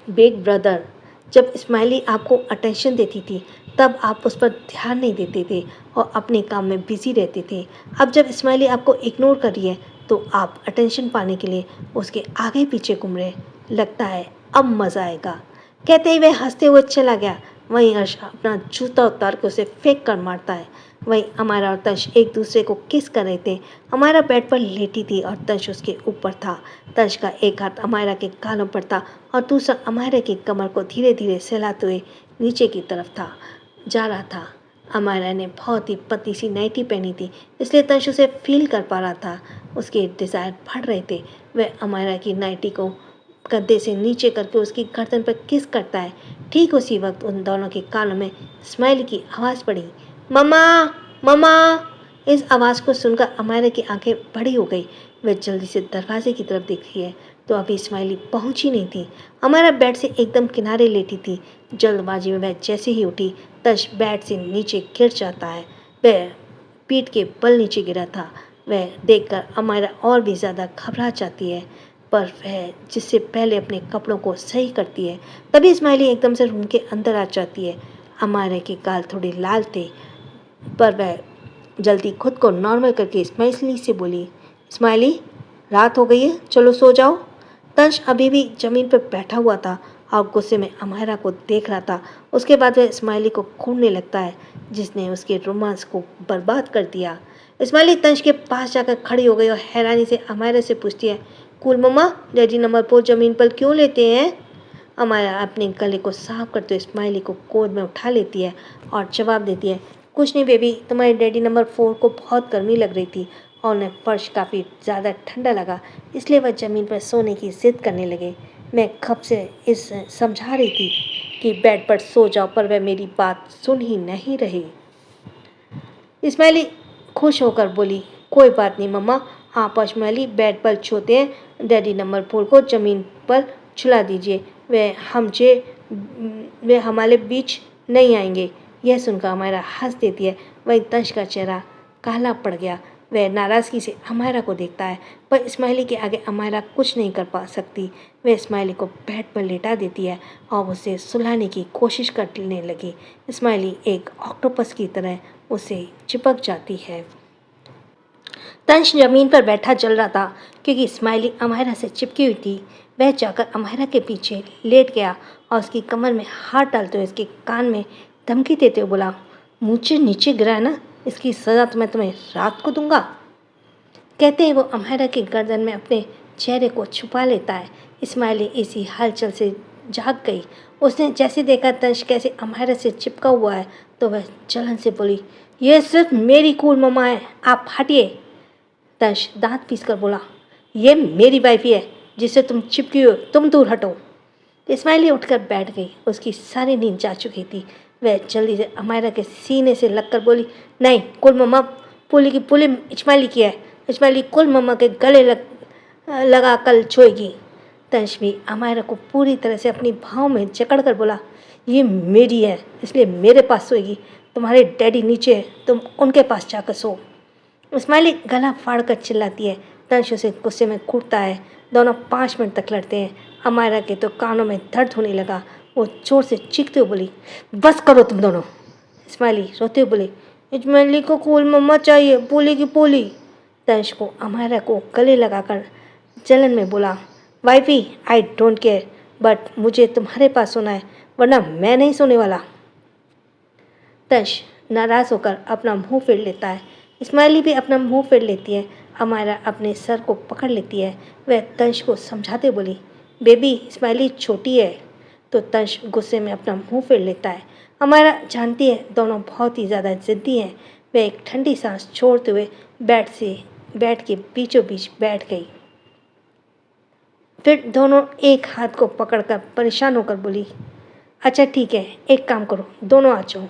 बिग ब्रदर, जब इस्माइली आपको अटेंशन देती थी तब आप उस पर ध्यान नहीं देते थे और अपने काम में बिजी रहते थे। अब जब इस्माइली आपको इग्नोर कर रही है तो आप अटेंशन पाने के लिए उसके आगे पीछे घूम रहे। लगता है अब मज़ा आएगा। कहते ही वह हंसते हुए चला गया। वहीं हर्ष अपना जूता उतार के उसे फेंक कर मारता है। वहीं अमायरा और तंश एक दूसरे को किस कर रहे थे। अमायरा बेड पर लेटी थी और तंश उसके ऊपर था। तंश का एक हाथ अमायरा के गालों पर था और दूसरा अमायरा की कमर को धीरे धीरे सहलाते हुए नीचे की तरफ जा रहा था। अमायरा ने बहुत ही पतली सी नाइटी पहनी थी, इसलिए तंश उसे फील कर पा रहा था। उसके डिज़ायर बढ़ रहे थे। वह अमायरा की नाइटी को गद्दे से नीचे करके उसकी गर्दन पर किस करता है। ठीक उसी वक्त उन दोनों के कानों में इस्माइल की आवाज़ पड़ी, मम्मा मम्मा। इस आवाज़ को सुनकर अमायरा की आंखें बड़ी हो गई। वह जल्दी से दरवाजे की तरफ देखी है तो अभी इस्माइली पहुंची नहीं थी। अमायरा बेड से एकदम किनारे लेटी थी। जल्दबाजी में वह जैसे ही उठी तंश बेड से नीचे गिर जाता है। वह पीठ के बल नीचे गिरा था। वह देखकर अमायरा और भी ज़्यादा घबरा जाती है, पर वह जिससे पहले अपने कपड़ों को सही करती है। तभी इस्माइली एकदम से रूम के अंदर आ जाती है। अमायरा के गाल थोड़े लाल थे, पर वह जल्दी खुद को नॉर्मल करके इस्माइली से बोली, इस्माइली रात हो गई है, चलो सो जाओ। तंश अभी भी ज़मीन पर बैठा हुआ था और गुस्से में अमायरा को देख रहा था। उसके बाद वह इस्माइली को घूरने लगता है, जिसने उसके रोमांस को बर्बाद कर दिया। इस्माइली तंश के पास जाकर खड़ी हो गई और हैरानी से अमायरा से पूछती है, कूल मम्मा, डैडी नंबर 4 ज़मीन पर क्यों लेते हैं? अमायरा अपने गले को साफ करते हुए इस्माइली को गोद में उठा लेती है और जवाब देती है, कुछ नहीं बेबी, तुम्हारे डैडी नंबर 4 को बहुत गर्मी लग रही थी और उन्हें फर्श काफ़ी ज़्यादा ठंडा लगा, इसलिए वह ज़मीन पर सोने की जिद करने लगे। मैं कब से इस समझा रही थी कि बेड पर सो जाओ, पर वह मेरी बात सुन ही नहीं रही। इस्माइली खुश होकर बोली, कोई बात नहीं मम्मा, आप इस्माइली बेड पर सोते हैं, डैडी नंबर 4 को ज़मीन पर छुला दीजिए, वे हमारे बीच नहीं आएंगे। यह सुनकर अमायरा हंस देती है। वहीं तंश का चेहरा काला पड़ गया। वह नाराज़गी से अमायरा को देखता है, पर इस्माइली के आगे अमायरा कुछ नहीं कर पा सकती। वह इस्माइली को बेड पर लेटा देती है और उसे सुलाने की कोशिश करने लगी। इस्माइली एक ऑक्टोपस की तरह उसे चिपक जाती है। तंश ज़मीन पर बैठा जल रहा था क्योंकि इस्माइली अमायरा से चिपकी हुई थी। वह जाकर अमायरा के पीछे लेट गया और उसकी कमर में हाथ डालते हुए उसके कान में धमकी देते हुए बोला, मुझे नीचे गिरा है ना, इसकी सज़ा तो मैं तुम्हें रात को दूंगा। कहते ही वो अमायरा की गर्दन में अपने चेहरे को छुपा लेता है। इस्माइली इसी हलचल से जाग गई। उसने जैसे देखा तंश कैसे अमायरा से चिपका हुआ है तो वह जलन से बोली, यह सिर्फ मेरी कूल मम्मा है, आप हटिए। तंश दांत पीसकर बोला, ये मेरी वाइफी है जिससे तुम चिपकी हो, तुम दूर हटो। इस्माइली उठकर बैठ गई। उसकी सारी नींद जा चुकी थी। वह जल्दी से अमायरा के सीने से लगकर बोली, नहीं, कुल मम्मा पुली की पुली इस्माइली की है। इस्माइली कुल मम्मा के गले लगा कर छोएगी। तंश भी अमायरा को पूरी तरह से अपनी भाव में जकड़ कर बोला, ये मेरी है इसलिए मेरे पास सोएगी। तुम्हारे डैडी नीचे है, तुम उनके पास जाकर सो। इस्माइली गला फाड़ कर चिल्लाती है, तंश उसे गुस्से में कूटता है। दोनों 5 मिनट तक लड़ते हैं। अमायरा के तो कानों में दर्द होने लगा। वो जोर से चीखते हुए बोली, बस करो तुम दोनों। इस्माइली रोते हुए बोले, इस्माइली को कूल मम्मा चाहिए, पोली की पोली। तंश को अमायरा को गले लगाकर जलन में बोला, wifey I don't care, but मुझे तुम्हारे पास सोना है, वरना मैं नहीं सोने वाला। तंश नाराज़ होकर अपना मुंह फेर लेता है। इस्माइली भी अपना मुंह फेर लेती है। अमायरा अपने सर को पकड़ लेती है। वह तंश को समझाते बोली, बेबी इस्माइली छोटी है। तो तंश गुस्से में अपना मुंह फेर लेता है। अमायरा जानती है दोनों बहुत ही ज़्यादा ज़िद्दी हैं। वह एक ठंडी सांस छोड़ते हुए बेड के बीचों बीच बैठ गई। फिर दोनों एक हाथ को पकड़कर परेशान होकर बोली, अच्छा ठीक है, एक काम करो, दोनों आ जाओ।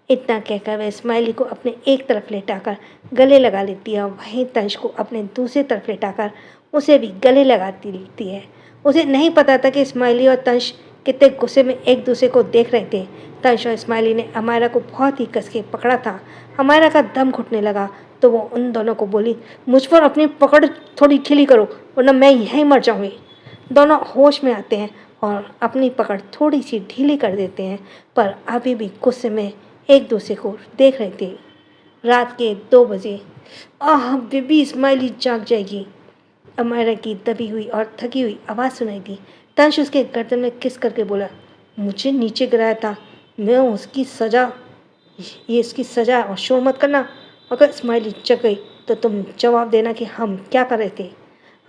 इतना कहकर वह इस्माइली को अपने एक तरफ लेटाकर गले लगा लेती है और वहीं तंश को अपने दूसरी तरफ लेटाकर उसे भी गले लगाती लेती है। उसे नहीं पता था कि इस्माइली और तंश कितने गुस्से में एक दूसरे को देख रहे थे। तंश और इस्माइली ने अमायरा को बहुत ही कस के पकड़ा था। अमायरा का दम घुटने लगा तो वो उन दोनों को बोली, मुझ पर अपनी पकड़ थोड़ी ढीली करो, वरना मैं यहीं मर जाऊँगी। दोनों होश में आते हैं और अपनी पकड़ थोड़ी सी ढीली कर देते हैं, पर अभी भी गुस्से में एक दूसरे को देख रहे थे। रात के 2 बजे, आह बेबी इस्माइली जाग जाएगी। अमायरा की दबी हुई और थकी हुई आवाज़ सुनाई दी। तंश उसके गर्दन में किस करके बोला, मुझे नीचे गिराया था, मैं उसकी सज़ा, ये इसकी सज़ा और शोर मत करना। अगर इस्माइली जग गई तो तुम जवाब देना कि हम क्या कर रहे थे।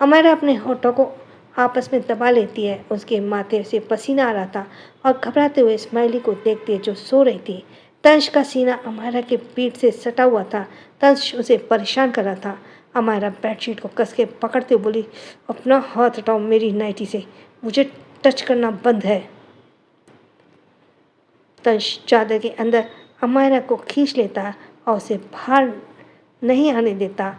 अमायरा अपने होठों को आपस में दबा लेती है। उसके माथे से पसीना आ रहा था और घबराते हुए इस्माइली को देखती है जो सो रही थी। तंश का सीना अमायरा के पीठ से सटा हुआ था। तंश उसे परेशान कर रहा था। अमायरा बेडशीट को कस के पकड़ते हुए बोली, अपना हाथ हटाओ मेरी नाइटी से, मुझे टच करना बंद है। तंश चादर के अंदर अमायरा को खींच लेता और उसे बाहर नहीं आने देता।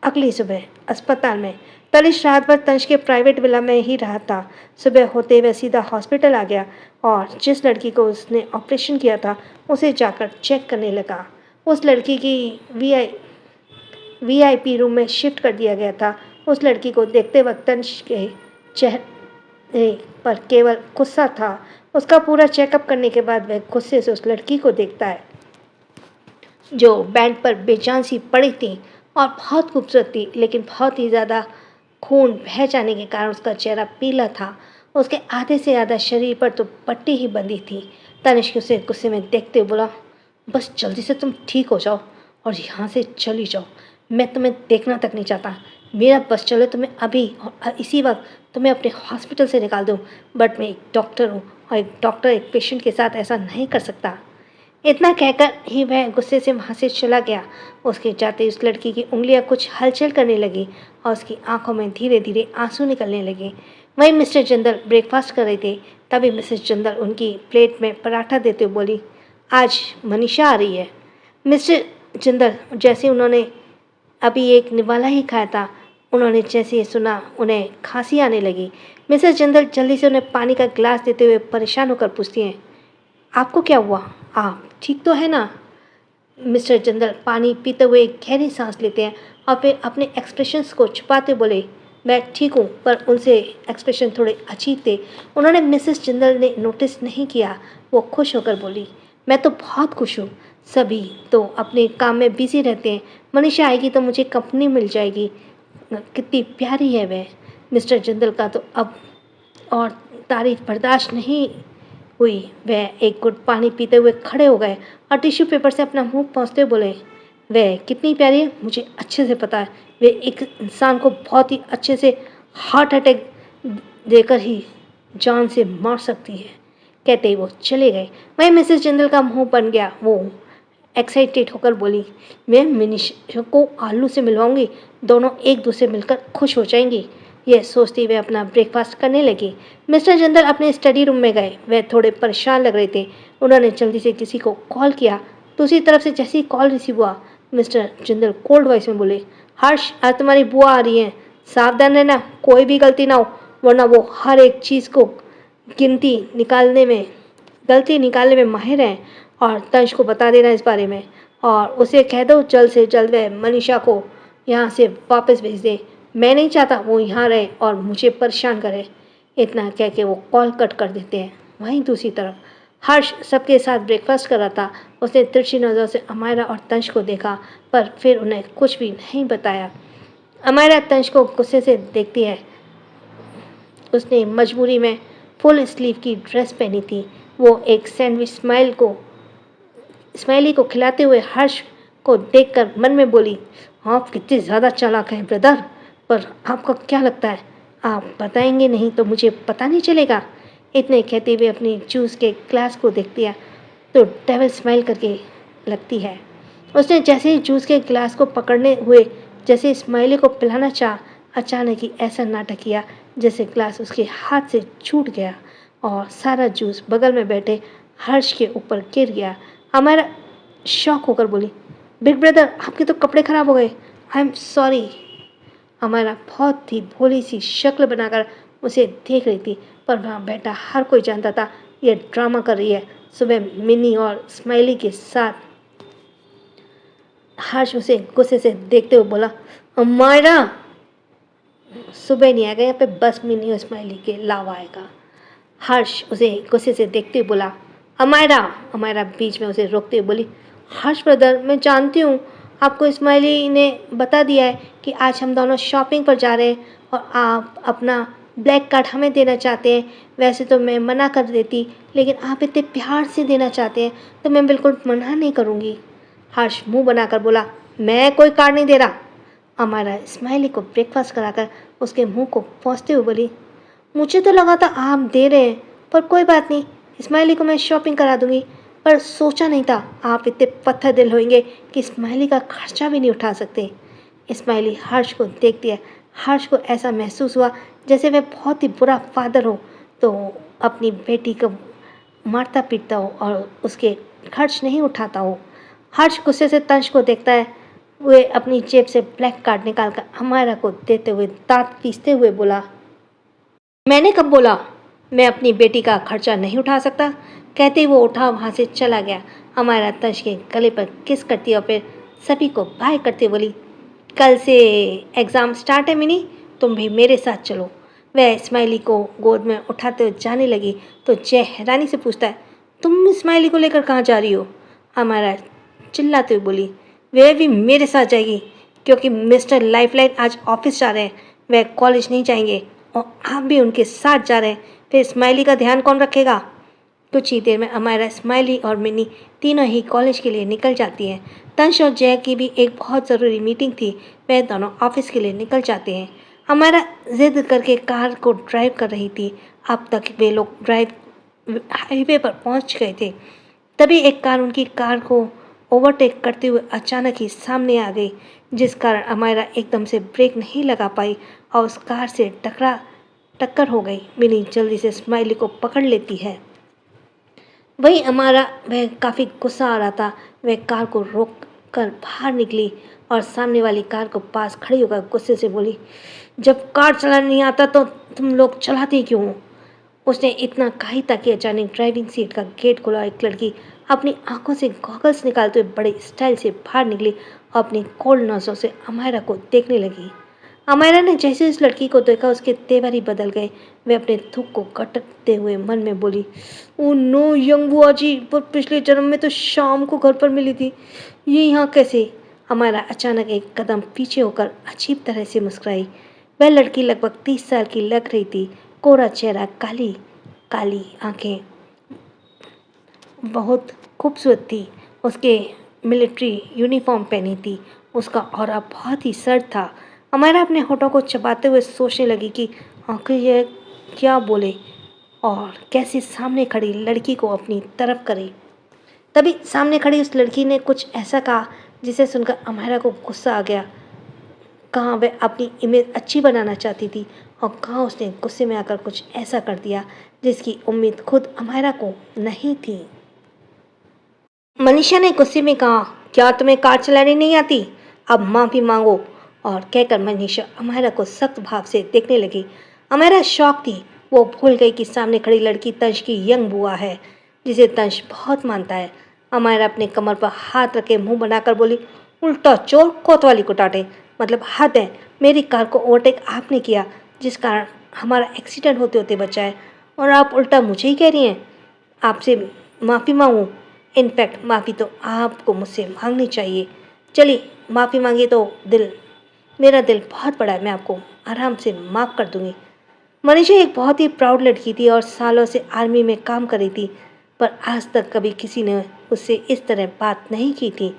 अगली सुबह अस्पताल में तनिष रात भर तंश के प्राइवेट विला में ही रहा था। सुबह होते वह सीधा हॉस्पिटल आ गया और जिस लड़की को उसने ऑपरेशन किया था उसे जाकर चेक करने लगा। उस लड़की की वीआईपी रूम में शिफ्ट कर दिया गया था। उस लड़की को देखते वक्त तंश के चेहरे पर केवल गुस्सा था। उसका पूरा चेकअप करने के बाद वह गुस्से से उस लड़की को देखता है जो बेड पर बेजान सी पड़ी थी और बहुत खूबसूरत थी, लेकिन बहुत ही ज़्यादा खून बह जाने के कारण उसका चेहरा पीला था। उसके आधे से ज़्यादा शरीर पर तो पट्टी ही बंधी थी। तनिष्क उसे गुस्से में देखते हुए बोला, बस जल्दी से तुम ठीक हो जाओ और यहाँ से चली जाओ। मैं तुम्हें देखना तक नहीं चाहता। मेरा बस चले तुम्हें अभी और इसी वक्त तुम्हें अपने हॉस्पिटल से निकाल दूँ, बट मैं एक डॉक्टर हूँ और एक डॉक्टर एक पेशेंट के साथ ऐसा नहीं कर सकता। इतना कहकर ही वह गुस्से से वहाँ से चला गया। उसके जाते उस लड़की की उंगलियाँ कुछ हलचल करने लगी और उसकी आंखों में धीरे धीरे आंसू निकलने लगे। वहीं मिस्टर जिंदल ब्रेकफास्ट कर रहे थे। तभी मिसेस जिंदल उनकी प्लेट में पराठा देते हुए बोली, आज मनीषा आ रही है। मिस्टर जिंदल जैसे उन्होंने अभी एक निवाला ही खाया था, उन्होंने जैसे ही सुना उन्हें खांसी आने लगी। मिसेस जिंदल जल्दी से उन्हें पानी का गिलास देते हुए परेशान होकर पूछती हैं, आपको क्या हुआ, आप ठीक तो है ना। मिस्टर जिंदल पानी पीते हुए गहरी सांस लेते हैं और फिर अपने एक्सप्रेशंस को छुपाते बोले, मैं ठीक हूँ, पर उनसे एक्सप्रेशन थोड़े अजीब थे। उन्होंने मिसेस जिंदल ने नोटिस नहीं किया। वो खुश होकर बोली, मैं तो बहुत खुश हूँ। सभी तो अपने काम में बिजी रहते हैं, मनीषा आएगी तो मुझे कंपनी मिल जाएगी। कितनी प्यारी है वह। मिस्टर जिंदल का तो अब और तारीफ बर्दाश्त नहीं हुई। वह एक घुट पानी पीते हुए खड़े हो गए और टिश्यू पेपर से अपना मुंह पोंछते बोले, वह कितनी प्यारी है मुझे अच्छे से पता है। वे एक इंसान को बहुत ही अच्छे से हार्ट अटैक देकर ही जान से मार सकती है। कहते ही वो चले गए। वहीं मिसेस जिंदल का मुंह बन गया। वो एक्साइटेड होकर बोली, मैं मनीषा को आलू से मिलवाऊंगी, दोनों एक दूसरे मिलकर खुश हो जाएंगी। यह सोचती वे अपना ब्रेकफास्ट करने लगी। मिस्टर जिंदल अपने स्टडी रूम में गए। वह थोड़े परेशान लग रहे थे। उन्होंने जल्दी से किसी को कॉल किया। दूसरी तरफ से जैसे ही कॉल रिसीव हुआ, मिस्टर जिंदल कोल्ड वॉइस में बोले, हर्ष आज तुम्हारी बुआ आ रही हैं, सावधान रहना, कोई भी गलती ना हो, वरना वो हर एक चीज़ को गलती निकालने में माहिर हैं। और तंश को बता देना इस बारे में और उसे कह दो जल्द से जल्द वह मनीषा को यहाँ से वापस भेज दे। मैं नहीं चाहता वो यहाँ रहे और मुझे परेशान करे। इतना कह के वो कॉल कट कर देते हैं। वहीं दूसरी तरफ हर्ष सबके साथ ब्रेकफास्ट कर रहा था। उसने तिरछी नज़र से अमायरा और तंश को देखा, पर फिर उन्हें कुछ भी नहीं बताया। अमायरा तंश को गुस्से से देखती है। उसने मजबूरी में फुल स्लीव की ड्रेस पहनी थी। वो एक सैंडविच स्माइली को खिलाते हुए हर्ष को देखकर मन में बोली, आप कितने ज़्यादा चालाक हैं ब्रदर, पर आपको क्या लगता है आप बताएंगे नहीं तो मुझे पता नहीं चलेगा? इतने कहते हुए अपनी जूस के ग्लास को देखती है तो डेविल स्माइल करके लगती है। उसने जैसे ही जूस के ग्लास को पकड़ने हुए जैसे स्माइली को पिलाना चाहा, अचानक ही ऐसा नाटक किया जैसे ग्लास उसके हाथ से छूट गया और सारा जूस बगल में बैठे हर्ष के ऊपर गिर गया। हमारा शॉक होकर बोली, बिग ब्रदर आपके तो कपड़े खराब हो गए, आई एम सॉरी। हमारा बहुत ही भोली सी शक्ल बनाकर उसे देख रही थी, पर वहाँ बैठा हर कोई जानता था ये ड्रामा कर रही है। सुबह मिनी और स्माइली के साथ हर्ष उसे गुस्से से देखते हुए बोला, अमायरा। सुबह नहीं आएगा यहाँ पे, बस मिनी और स्माइली के अलावा आएगा। हर्ष उसे गुस्से से देखते हुए बोला, अमायरा। अमायरा बीच में उसे रोकते हुए बोली, हर्ष ब्रदर मैं जानती हूँ आपको स्माइली ने बता दिया है कि आज हम दोनों शॉपिंग पर जा रहे हैं और आप अपना ब्लैक कार्ड हमें देना चाहते हैं। वैसे तो मैं मना कर देती, लेकिन आप इतने प्यार से देना चाहते हैं तो मैं बिल्कुल मना नहीं करूँगी। हर्ष मुंह बनाकर बोला, मैं कोई कार्ड नहीं दे रहा। अमायरा स्माइली को ब्रेकफास्ट कराकर उसके मुंह को पोंछते हुए बोली, मुझे तो लगा था आप दे रहे हैं, पर कोई बात नहीं, स्माइली को मैं शॉपिंग करा दूंगी। पर सोचा नहीं था आप इतने पत्थर दिल होंगे कि स्माइली का खर्चा भी नहीं उठा सकते। स्माइली हर्ष को देखती है। हर्ष को ऐसा महसूस हुआ जैसे वह बहुत ही बुरा फादर हो तो अपनी बेटी को मारता पीटता हो और उसके खर्च नहीं उठाता हो। हर्ष गुस्से से तंश को देखता है। वे अपनी जेब से ब्लैक कार्ड निकालकर अमायरा को देते हुए दांत पीसते हुए बोला, मैंने कब बोला मैं अपनी बेटी का खर्चा नहीं उठा सकता? कहते ही वो उठा वहाँ से चला गया। अमायरा तंश के गले पर किस करती और फिर सभी को बाय करते बोली, कल से एग्ज़ाम स्टार्ट है मिनी, तुम भी मेरे साथ चलो। वह स्माइली को गोद में उठाते हुए जाने लगी तो जय हैरानी से पूछता है, तुम स्माइली को लेकर कहाँ जा रही हो? अमायरा चिल्लाते हुए बोली, वह भी मेरे साथ जाएगी क्योंकि मिस्टर लाइफलाइन आज ऑफिस जा रहे हैं, वह कॉलेज नहीं जाएंगे और आप भी उनके साथ जा रहे हैं, फिर स्माइली का ध्यान कौन रखेगा? कुछ ही देर में अमायरा स्माइली और मिनी तीनों ही कॉलेज के लिए निकल जाती हैं। तंश और जय की भी एक बहुत ज़रूरी मीटिंग थी, वह दोनों ऑफिस के लिए निकल जाते हैं। अमायरा जिद करके कार को ड्राइव कर रही थी। अब तक वे लोग हाईवे पर पहुंच गए थे, तभी एक कार उनकी कार को ओवरटेक करते हुए अचानक ही सामने आ गई, जिस कारण अमायरा एकदम से ब्रेक नहीं लगा पाई और उस कार से टक्कर हो गई। मिनी जल्दी से स्माइली को पकड़ लेती है। वहीं अमायरा वह काफ़ी गुस्सा आ रहा था। वह कार को रोक कर बाहर निकली और सामने वाली कार को पास खड़ी होकर गुस्से से बोली, जब कार चलाना नहीं आता तो तुम लोग चलाते क्यों हो? उसने इतना कहा ही था कि अचानक ड्राइविंग सीट का गेट खुला। एक लड़की अपनी आंखों से गॉगल्स निकालते हुए बड़े स्टाइल से बाहर निकली और अपनी कोल्ड नजरों से अमायरा को देखने लगी। अमायरा ने जैसे उस लड़की को देखा उसके तेवर ही बदल गए। वे अपने थूक को कटते हुए मन में बोली, ओ नो यंग बुआ जी, पर पिछले जन्म में तो शाम को घर पर मिली थी, ये यहाँ कैसे? अमायरा अचानक एक कदम पीछे होकर अजीब तरह से मुस्कुराई। वह लड़की लगभग 30 साल की लग रही थी। कोरा चेहरा, काली काली आंखें, बहुत खूबसूरत थी। उसके मिलिट्री यूनिफॉर्म पहनी थी। उसका ऑरा बहुत ही सर्द था। अमायरा अपने होठों को चबाते हुए सोचने लगी कि आखिर यह क्या बोले और कैसे सामने खड़ी लड़की को अपनी तरफ करे। तभी सामने खड़ी उस लड़की ने कुछ ऐसा कहा जिसे सुनकर अमायरा को गुस्सा आ गया। कहाँ वह अपनी इमेज अच्छी बनाना चाहती थी और कहाँ उसने गुस्से में आकर कुछ ऐसा कर दिया जिसकी उम्मीद खुद अमायरा को नहीं थी। मनीषा ने गुस्से में कहा, क्या तुम्हें कार चलानी नहीं आती? अब माफ़ी मांगो। और कहकर मनीषा अमायरा को सख्त भाव से देखने लगी। अमायरा शॉक थी। वो भूल गई कि सामने खड़ी लड़की तंश की यंग बुआ है, जिसे तंश बहुत मानता है। अमायरा अपने कमर पर हाथ रखे मुंह बनाकर बोली, उल्टा चोर कोतवाली को डांटे, मतलब हद है। मेरी कार को ओवरटेक आपने किया, जिस कारण हमारा एक्सीडेंट होते होते बचा है, और आप उल्टा मुझे ही कह रही हैं आपसे माफ़ी मांगूं। इनफैक्ट माफ़ी तो आपको मुझसे मांगनी चाहिए। चलिए माफ़ी मांगिए तो मेरा दिल बहुत बड़ा है, मैं आपको आराम से माफ़ कर दूंगी। मनीषा एक बहुत ही प्राउड लड़की थी और सालों से आर्मी में काम कर रही थी, पर आज तक कभी किसी ने उससे इस तरह बात नहीं की थी।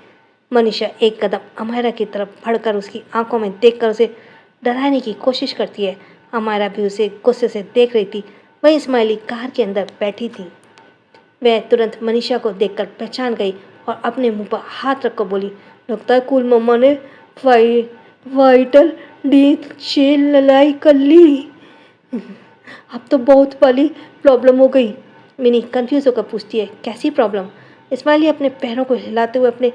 मनीषा एक कदम अमायरा की तरफ बढ़कर उसकी आंखों में देखकर उसे डराने की कोशिश करती है। अमायरा भी उसे गुस्से से देख रही थी। वहीं स्माइली कार के अंदर बैठी थी। वह तुरंत मनीषा को देखकर पहचान गई और अपने मुंह पर हाथ रखकर बोली, लगता है कूल मम्मा ने वाइटल डीप से लड़ाई कर ली। अब तो बहुत बड़ी प्रॉब्लम हो गई। मिनी कंफ्यूज होकर पूछती है, कैसी प्रॉब्लम? इस्माइली अपने पैरों को हिलाते हुए अपने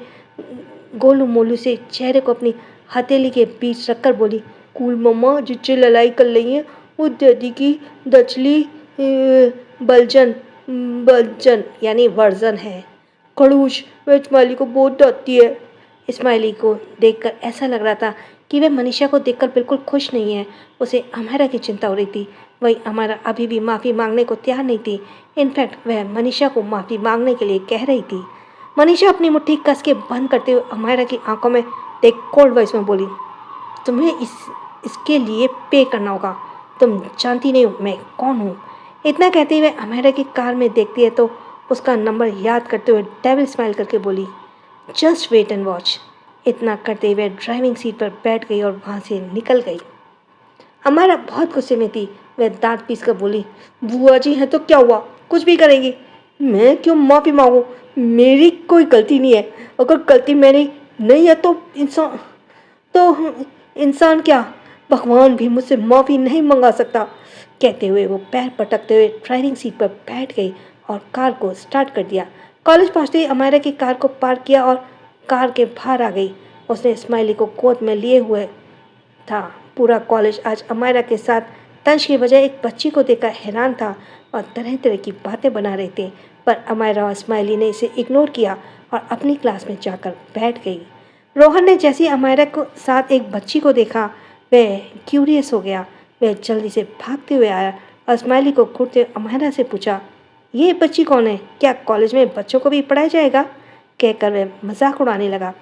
गोलू मोलू से चेहरे को अपनी हथेली के बीच रखकर बोली, कूल मम्मा जिससे लड़ाई कर रही है वो दीदी की दचली बलजन बलजन यानी वर्जन है। खड़ूस वह इस्माइली को बहुत डरती है। इस्माइली को देखकर ऐसा लग रहा था कि वह मनीषा को देखकर बिल्कुल खुश नहीं है। उसे अमायरा की चिंता हो रही थी। वही अमायरा अभी भी माफ़ी मांगने को तैयार नहीं थी। इनफैक्ट वह मनीषा को माफ़ी मांगने के लिए कह रही थी। मनीषा अपनी मुट्ठी कस के बंद करते हुए अमायरा की आंखों में देख कोल्ड वॉइस में बोली, तुम्हें इसके लिए पे करना होगा। तुम जानती नहीं हो मैं कौन हूँ। इतना कहते हुए अमायरा की कार में देखती है तो उसका नंबर याद करते हुए डेविल स्माइल करके बोली, जस्ट वेट एंड वॉच। इतना करते हुए ड्राइविंग सीट पर बैठ गई और वहाँ से निकल गई। अमायरा बहुत गुस्से में थी। वह दांत पीस कर बोली, बुआ जी हैं तो क्या हुआ, कुछ भी करेंगी। मैं क्यों माफ़ी मांगू, मेरी कोई गलती नहीं है। अगर गलती मेरी नहीं है तो इंसान क्या, भगवान भी मुझसे माफ़ी नहीं मंगा सकता। कहते हुए वो पैर पटकते हुए ड्राइविंग सीट पर बैठ गई और कार को स्टार्ट कर दिया। कॉलेज पहुँचते ही अमायरा की कार को पार्क किया और कार के बाहर आ गई। उसने स्माइली को गोद में लिए हुए था। पूरा कॉलेज आज अमायरा के साथ तंज के बजाय एक बच्ची को देखकर हैरान था और तरह तरह की बातें बना रहे थे, पर अमायरा और स्माइली ने इसे इग्नोर किया और अपनी क्लास में जाकर बैठ गई। रोहन ने जैसे अमायरा को साथ एक बच्ची को देखा, वह क्यूरियस हो गया। वह जल्दी से भागते हुए आया और स्माइली को घूरते अमायरा से पूछा, ये बच्ची कौन है, क्या कॉलेज में बच्चों को भी पढ़ाया जाएगा? कहकर वह मजाक उड़ाने लगा।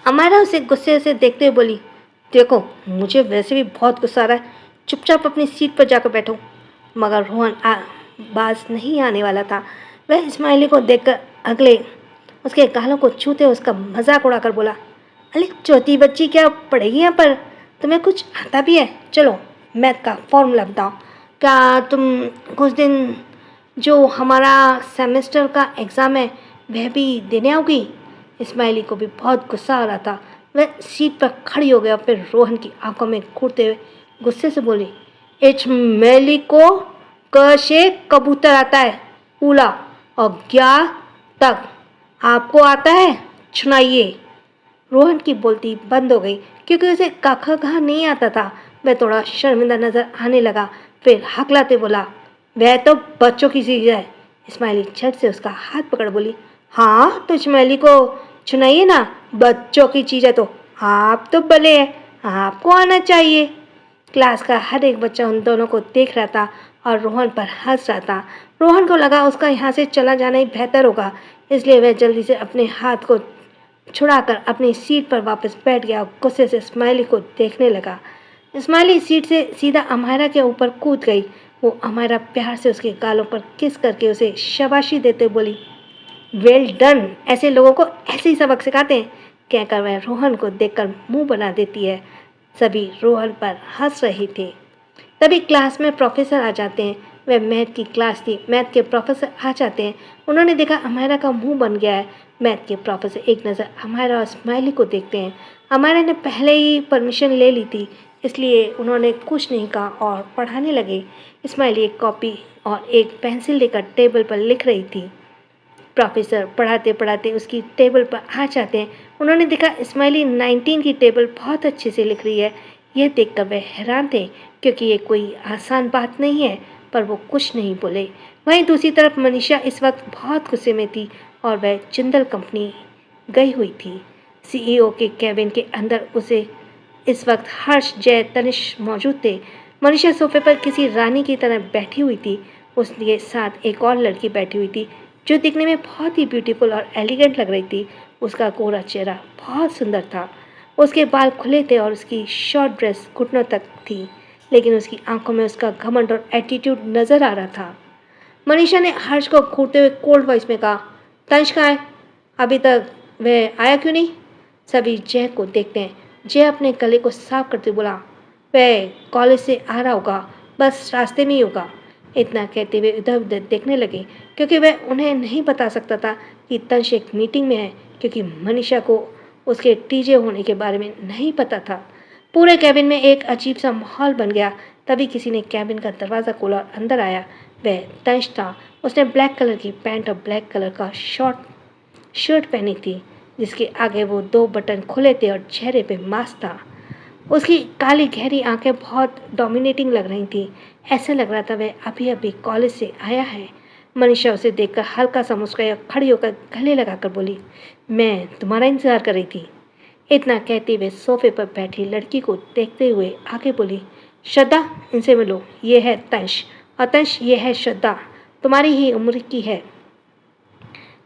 अमायरा उसे गुस्से से देखते हुए बोली, देखो मुझे वैसे भी बहुत गुस्सा आ रहा है, चुपचाप अपनी सीट पर जाकर बैठो। मगर रोहन बाज नहीं आने वाला था। वह स्माइली को देखकर अगले उसके गालों को छूते उसका मजाक उड़ाकर बोला, अरे छोटी बच्ची क्या पढ़ेगी यहाँ पर, तुम्हें कुछ आता भी है? चलो मैथ का फॉर्मूला बताओ। क्या तुम कुछ दिन जो हमारा सेमेस्टर का एग्ज़ाम है वह भी देने आओगी? स्माइली को भी बहुत गुस्सा आ रहा था। वह सीट पर खड़ी हो गया और फिर रोहन की आंखों में घूरते हुए गुस्से से बोली, इस्माइली को क से कबूतर आता है, उला और क्या तक आपको आता है, सुनाइए। रोहन की बोलती बंद हो गई क्योंकि उसे काखा कहा नहीं आता था। वह थोड़ा शर्मिंदा नजर आने लगा, फिर हकलाते बोला, वह तो बच्चों की चीज़ है। स्माइली झट से उसका हाथ पकड़ बोली, हाँ तो स्माइली को सुनाइए ना, बच्चों की चीज़ है तो आप तो भले हैं, आपको आना चाहिए। क्लास का हर एक बच्चा उन दोनों को देख रहा था और रोहन पर हंस रहा था। रोहन को लगा उसका यहाँ से चला जाना ही बेहतर होगा, इसलिए वह जल्दी से अपने हाथ को छुड़ाकर अपनी सीट पर वापस बैठ गया और गुस्से से स्माइली को देखने लगा। स्माइली सीट से सीधा अमायरा के ऊपर कूद गई। वो अमायरा प्यार से उसके गालों पर किस करके उसे शाबाशी देते बोली, वेल डन, ऐसे लोगों को ऐसे ही सबक सिखाते हैं। कहकर वह रोहन को देखकर मुंह बना देती है। सभी रोहन पर हंस रहे थे। तभी क्लास में प्रोफेसर आ जाते हैं। वह मैथ की क्लास थी। मैथ के प्रोफेसर आ जाते हैं। उन्होंने देखा अमायरा का मुंह बन गया है। मैथ के प्रोफेसर एक नज़र अमायरा और स्माइली को देखते हैं। अमायरा ने पहले ही परमिशन ले ली थी, इसलिए उन्होंने कुछ नहीं कहा और पढ़ाने लगे। स्माइली एक कॉपी और एक पेंसिल लेकर टेबल पर लिख रही थी। प्रोफेसर पढ़ाते पढ़ाते उसकी टेबल पर आ जाते हैं। उन्होंने देखा स्माइली 19 की टेबल बहुत अच्छे से लिख रही है। यह देखकर वह हैरान थे क्योंकि ये कोई आसान बात नहीं है, पर वो कुछ नहीं बोले। वहीं दूसरी तरफ मनीषा इस वक्त बहुत गुस्से में थी और वह जिंदल कंपनी गई हुई थी। सीईओ के कैबिन के अंदर उसे इस वक्त हर्ष, जय, तनिष्क मौजूद थे। मनीषा सोफे पर किसी रानी की तरह बैठी हुई थी। उसके साथ एक और लड़की बैठी हुई थी जो दिखने में बहुत ही ब्यूटीफुल और एलिगेंट लग रही थी। उसका गोरा चेहरा बहुत सुंदर था। उसके बाल खुले थे और उसकी शॉर्ट ड्रेस घुटनों तक थी, लेकिन उसकी आंखों में उसका घमंड और एटीट्यूड नजर आ रहा था। मनीषा ने हर्ष को घूरते हुए कोल्ड वॉइस में कहा, तंश कहाँ है? अभी तक वह आया क्यों नहीं? सभी जय को देखते हैं। जय अपने गले को साफ करते बोला, वह कॉलेज से आ रहा होगा, बस रास्ते में ही होगा। इतना कहते हुए इधर उधर देखने लगे क्योंकि वह उन्हें नहीं बता सकता था कि तंश एक मीटिंग में है, क्योंकि मनीषा को उसके टीजे होने के बारे में नहीं पता था। पूरे कैबिन में एक अजीब सा माहौल बन गया। तभी किसी ने कैबिन का दरवाज़ा खोला और अंदर आया। वह तंश था। उसने ब्लैक कलर की पैंट और ब्लैक कलर का शर्ट पहनी थी, जिसके आगे वो 2 बटन खुले थे और चेहरे पे मास्क था। उसकी काली गहरी आंखें बहुत डोमिनेटिंग लग रही थी। ऐसा लग रहा था वह अभी अभी कॉलेज से आया है। मनीषा उसे देखकर हल्का सा मुस्कुराई और खड़ी होकर गले लगाकर बोली, मैं तुम्हारा इंतजार कर रही थी। इतना कहते हुए सोफे पर बैठी लड़की को देखते हुए आगे बोली, श्रद्धा, इनसे मिलो, ये है तंश, और तंश ये है श्रद्धा, तुम्हारी ही उम्र की है।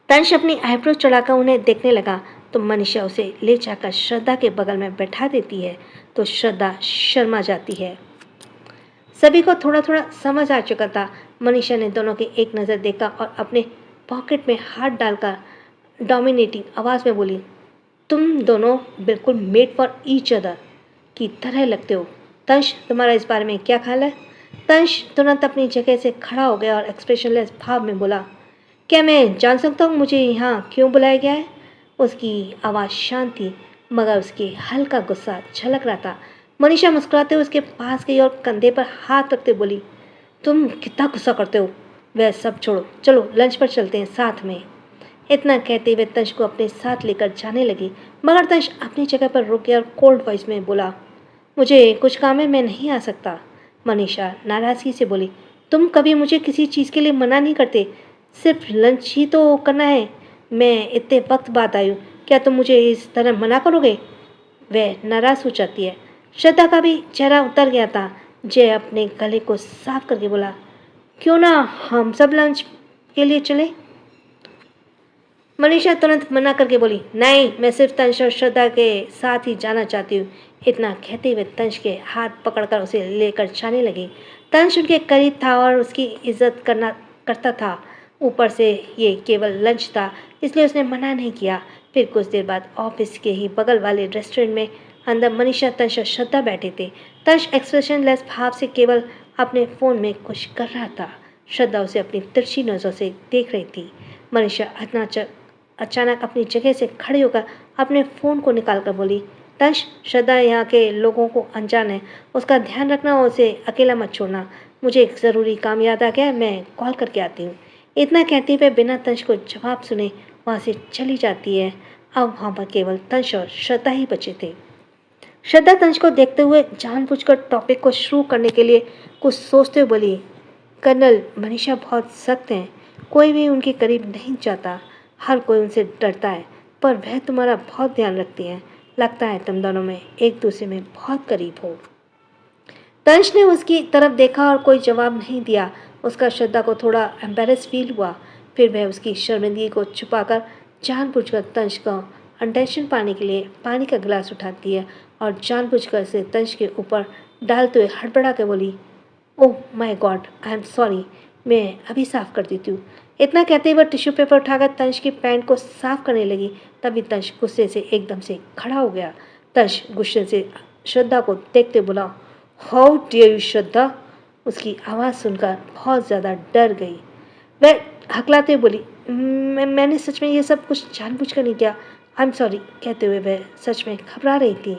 तंश अपनी आईब्रो चढ़ाकर उन्हें देखने लगा तो मनीषा उसे ले जाकर श्रद्धा के बगल में बैठा देती है तो श्रद्धा शर्मा जाती है। सभी को थोड़ा थोड़ा समझ आ चुका था। मनीषा ने दोनों की एक नज़र देखा और अपने पॉकेट में हाथ डालकर डोमिनेटिंग आवाज़ में बोली, तुम दोनों बिल्कुल मेड फॉर ईच अदर की तरह लगते हो। तंश, तुम्हारा इस बारे में क्या ख्याल है? तंश तुरंत अपनी जगह से खड़ा हो गया और एक्सप्रेशनलेस भाव में बोला, क्या मैं जान सकता हूँ मुझे यहाँ क्यों बुलाया गया है? उसकी आवाज़ शांत थी मगर उसके हल्का गुस्सा झलक रहा था। मनीषा मुस्कुराते हुए उसके पास गई और कंधे पर हाथ रखते बोली, तुम कितना गुस्सा करते हो? वह सब छोड़ो, चलो लंच पर चलते हैं साथ में। इतना कहते हुए तंश को अपने साथ लेकर जाने लगी मगर तंश अपनी जगह पर रुक गया और कोल्ड वॉइस में बोला, मुझे कुछ काम है, मैं नहीं आ सकता। मनीषा नाराज़गी से बोली, तुम कभी मुझे किसी चीज़ के लिए मना नहीं करते, सिर्फ लंच ही तो करना है। मैं इतने वक्त बाद आई हूँ, क्या तुम मुझे इस तरह मना करोगे? वह नाराज़ हो जाती है। श्रद्धा का भी चेहरा उतर गया था। जय अपने गले को साफ करके बोला, क्यों ना हम सब लंच के लिए चले? मनीषा तुरंत मना करके बोली, नहीं, मैं सिर्फ तंश और श्रद्धा के साथ ही जाना चाहती हूँ। इतना कहते हुए तंश के हाथ पकड़कर उसे लेकर जाने लगी। तंश उनके करीब था और उसकी इज्जत करता था। ऊपर से ये केवल लंच था, इसलिए उसने मना नहीं किया। फिर कुछ देर बाद ऑफिस के ही बगल वाले रेस्टोरेंट में अंदर मनीषा, तंश और श्रद्धा बैठे थे। तंश एक्सप्रेशनलेस भाव से केवल अपने फ़ोन में कुछ कर रहा था। श्रद्धा उसे अपनी तिरछी नज़रों से देख रही थी। मनीषा अचानक अपनी जगह से खड़े होकर अपने फ़ोन को निकालकर बोली, तंश, श्रद्धा यहाँ के लोगों को अनजान है, उसका ध्यान रखना और उसे अकेला मत छोड़ना। मुझे एक ज़रूरी काम याद आ गया, मैं कॉल करके आती हूँ। इतना कहते हुए बिना तंश को जवाब सुने वहाँ से चली जाती है। अब वहाँ पर केवल तंश और श्रद्धा ही बचे थे। श्रद्धा तंश को देखते हुए जानबूझकर टॉपिक को शुरू करने के लिए कुछ सोचते हुए बोली, कर्नल, मनीषा बहुत सख्त हैं, कोई भी उनके करीब नहीं जाता, हर कोई उनसे डरता है, पर वह तुम्हारा बहुत ध्यान रखती हैं। लगता है तुम दोनों में एक दूसरे में बहुत करीब हो। तंश ने उसकी तरफ देखा और कोई जवाब नहीं दिया। उसका श्रद्धा को थोड़ा एम्बेरस फील हुआ। फिर वह उसकी शर्मिंदगी को छुपाकर जानबूझकर तंश का अटेंशन पाने के लिए पानी का गिलास उठाती है और जानबूझकर इसे तंश के ऊपर डालते हुए हड़बड़ा के बोली, oh my God, I am sorry, मैं अभी साफ़ कर देती हूँ। इतना कहते ही वह टिश्यू पेपर उठाकर तंश की पैंट को साफ करने लगी। तभी तंश गुस्से से एकदम से खड़ा हो गया। तंश गुस्से से श्रद्धा को देखते बोला, हाउ डियर यू श्रद्धा। उसकी आवाज़ सुनकर बहुत ज़्यादा डर गई। वह हकलाते हुए बोली, मैंने सच में ये सब कुछ जानबूझकर नहीं किया, आई एम सॉरी। कहते हुए वह सच में घबरा रही थी।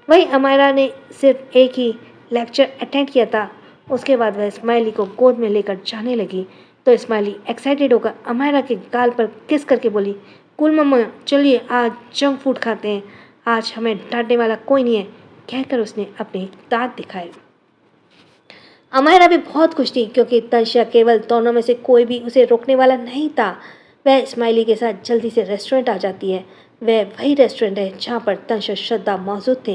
वहीं अमायरा ने सिर्फ एक ही लेक्चर अटेंड किया था। उसके बाद वह स्माइली को गोद में लेकर जाने लगी तो स्माइली एक्साइटेड होकर अमायरा के गाल पर किस करके बोली, कूल मम्मा, चलिए आज जंक फूड खाते हैं, आज हमें डांटने वाला कोई नहीं है। कहकर उसने अपने दांत दिखाए। अमायरा भी बहुत खुश थी क्योंकि तंश या केवल दोनों में से कोई भी उसे रोकने वाला नहीं था। वह स्माइली के साथ जल्दी से रेस्टोरेंट आ जाती है। वह वही रेस्टोरेंट है जहाँ पर तंश और श्रद्धा मौजूद थे।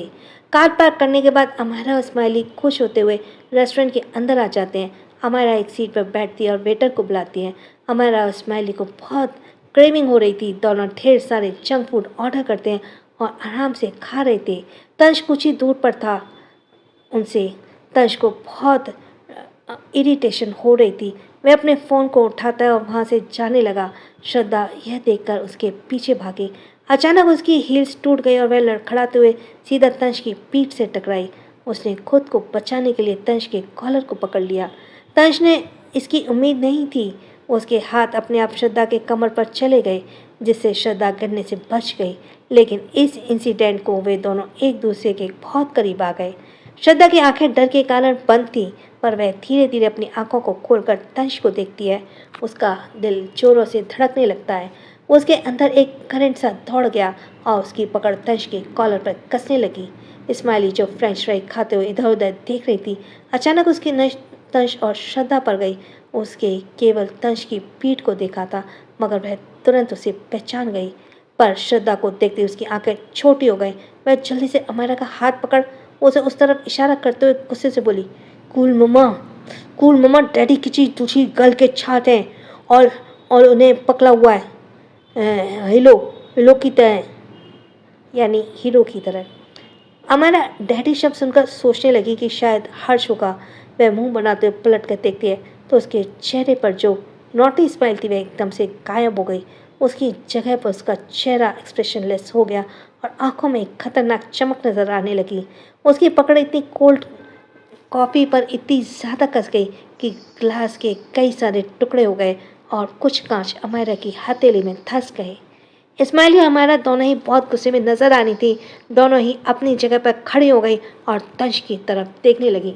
कार पार्क करने के बाद अमायरा और स्माइली खुश होते हुए रेस्टोरेंट के अंदर आ जाते हैं। अमायरा एक सीट पर बैठती है और वेटर को बुलाती है। अमायरा और स्माइली को बहुत क्रेविंग हो रही थी। दोनों ढेर सारे जंक फूड ऑर्डर करते हैं और आराम से खा रहे थे। तंश कुछ ही दूर पर था उनसे। तंश को बहुत इरिटेशन हो रही थी। वह अपने फ़ोन को उठाता है और वहाँ से जाने लगा। श्रद्धा यह देखकर उसके पीछे भागी। अचानक उसकी हील्स टूट गई और वह लड़खड़ाते हुए सीधा तंश की पीठ से टकराई। उसने खुद को बचाने के लिए तंश के कॉलर को पकड़ लिया। तंश ने इसकी उम्मीद नहीं थी। उसके हाथ अपने आप श्रद्धा के कमर पर चले गए, जिससे श्रद्धा गिरने से बच गई। लेकिन इस इंसिडेंट को वे दोनों एक दूसरे के बहुत करीब आ गए। श्रद्धा की आंखें डर के कारण बंद थीं, पर वह धीरे धीरे अपनी आंखों को खोलकर तंश को देखती है। उसका दिल जोरों से धड़कने लगता है। उसके अंदर एक करंट सा दौड़ गया और उसकी पकड़ तंश के कॉलर पर कसने लगी। स्माइली जो फ्रेंच फ्राई खाते हुए इधर उधर देख रही थी, अचानक उसकी नज़र तंश और श्रद्धा पर गई। उसके केवल तंश की पीठ को देखा था, मगर वह तुरंत उसे पहचान गई। पर श्रद्धा को देखते उसकी आंखें छोटी हो गई। वह जल्दी से अमायरा का हाथ पकड़ उसे उस तरफ इशारा करते हुए गुस्से से बोली, कूल मम्मा, डैडी की चीज दूसरी गर्ल के छात हैं और उन्हें पकड़ा हुआ है हीरो की तरह, यानी हीरो की तरह। अमायरा डैडी शब्द सुनकर सोचने लगी कि शायद हर्ष होगा। वह मुंह बनाते हुए पलट कर देखती है तो उसके चेहरे पर जो नॉटी स्माइल थी वह एकदम से गायब हो गई। उसकी जगह पर उसका चेहरा एक्सप्रेशनलेस हो गया और आंखों में एक खतरनाक चमक नजर आने लगी। उसकी पकड़ इतनी कोल्ड कॉफ़ी पर इतनी ज़्यादा कस गई कि ग्लास के कई सारे टुकड़े हो गए और कुछ कांच अमायरा की हथेली में धंस गए। इस्माइल और अमायरा दोनों ही बहुत गुस्से में नजर आनी थी। दोनों ही अपनी जगह पर खड़ी हो गई और तंश की तरफ देखने लगी।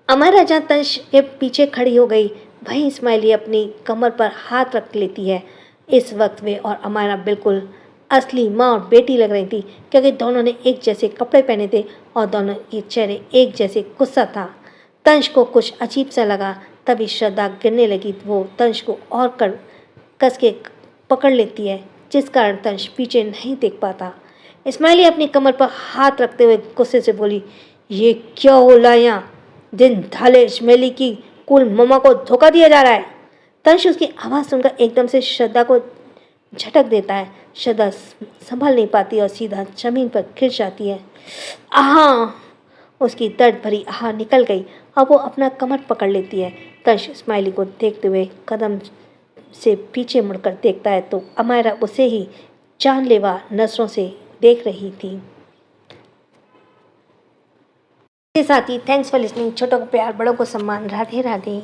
अमायरा जहाँ तंश के पीछे खड़ी हो गई, वहीं इस्माइली अपनी कमर पर हाथ रख लेती है। इस वक्त वे और अमायरा बिल्कुल असली माँ और बेटी लग रही थी, क्योंकि दोनों ने एक जैसे कपड़े पहने थे और दोनों के चेहरे एक जैसे गुस्सा था। तंश को कुछ अजीब सा लगा। तभी श्रद्धा गिरने लगी। वो तंश को और कस के पकड़ लेती है, जिस कारण तंश पीछे नहीं देख पाता। इस्माइली अपनी कमर पर हाथ रखते हुए गुस्से से बोली, ये क्या हो रहा है यहाँ? दिन ढाले इस्माइली की कुल मम्मा को धोखा दिया जा रहा है। तंश उसकी आवाज़ सुनकर एकदम से श्रद्धा को झटक देता है। श्रद्धा संभल नहीं पाती और सीधा जमीन पर गिर जाती है। आहा! उसकी दर्द भरी आह निकल गई। अब वो अपना कमर पकड़ लेती है। तंश स्माइली को देखते हुए कदम से पीछे मुड़कर देखता है तो अमायरा उसे ही जानलेवा नजरों से देख रही थी। साथ ही थैंक्स फॉर लिसनिंग। छोटों को प्यार, बड़ों को सम्मान। राधे राधे।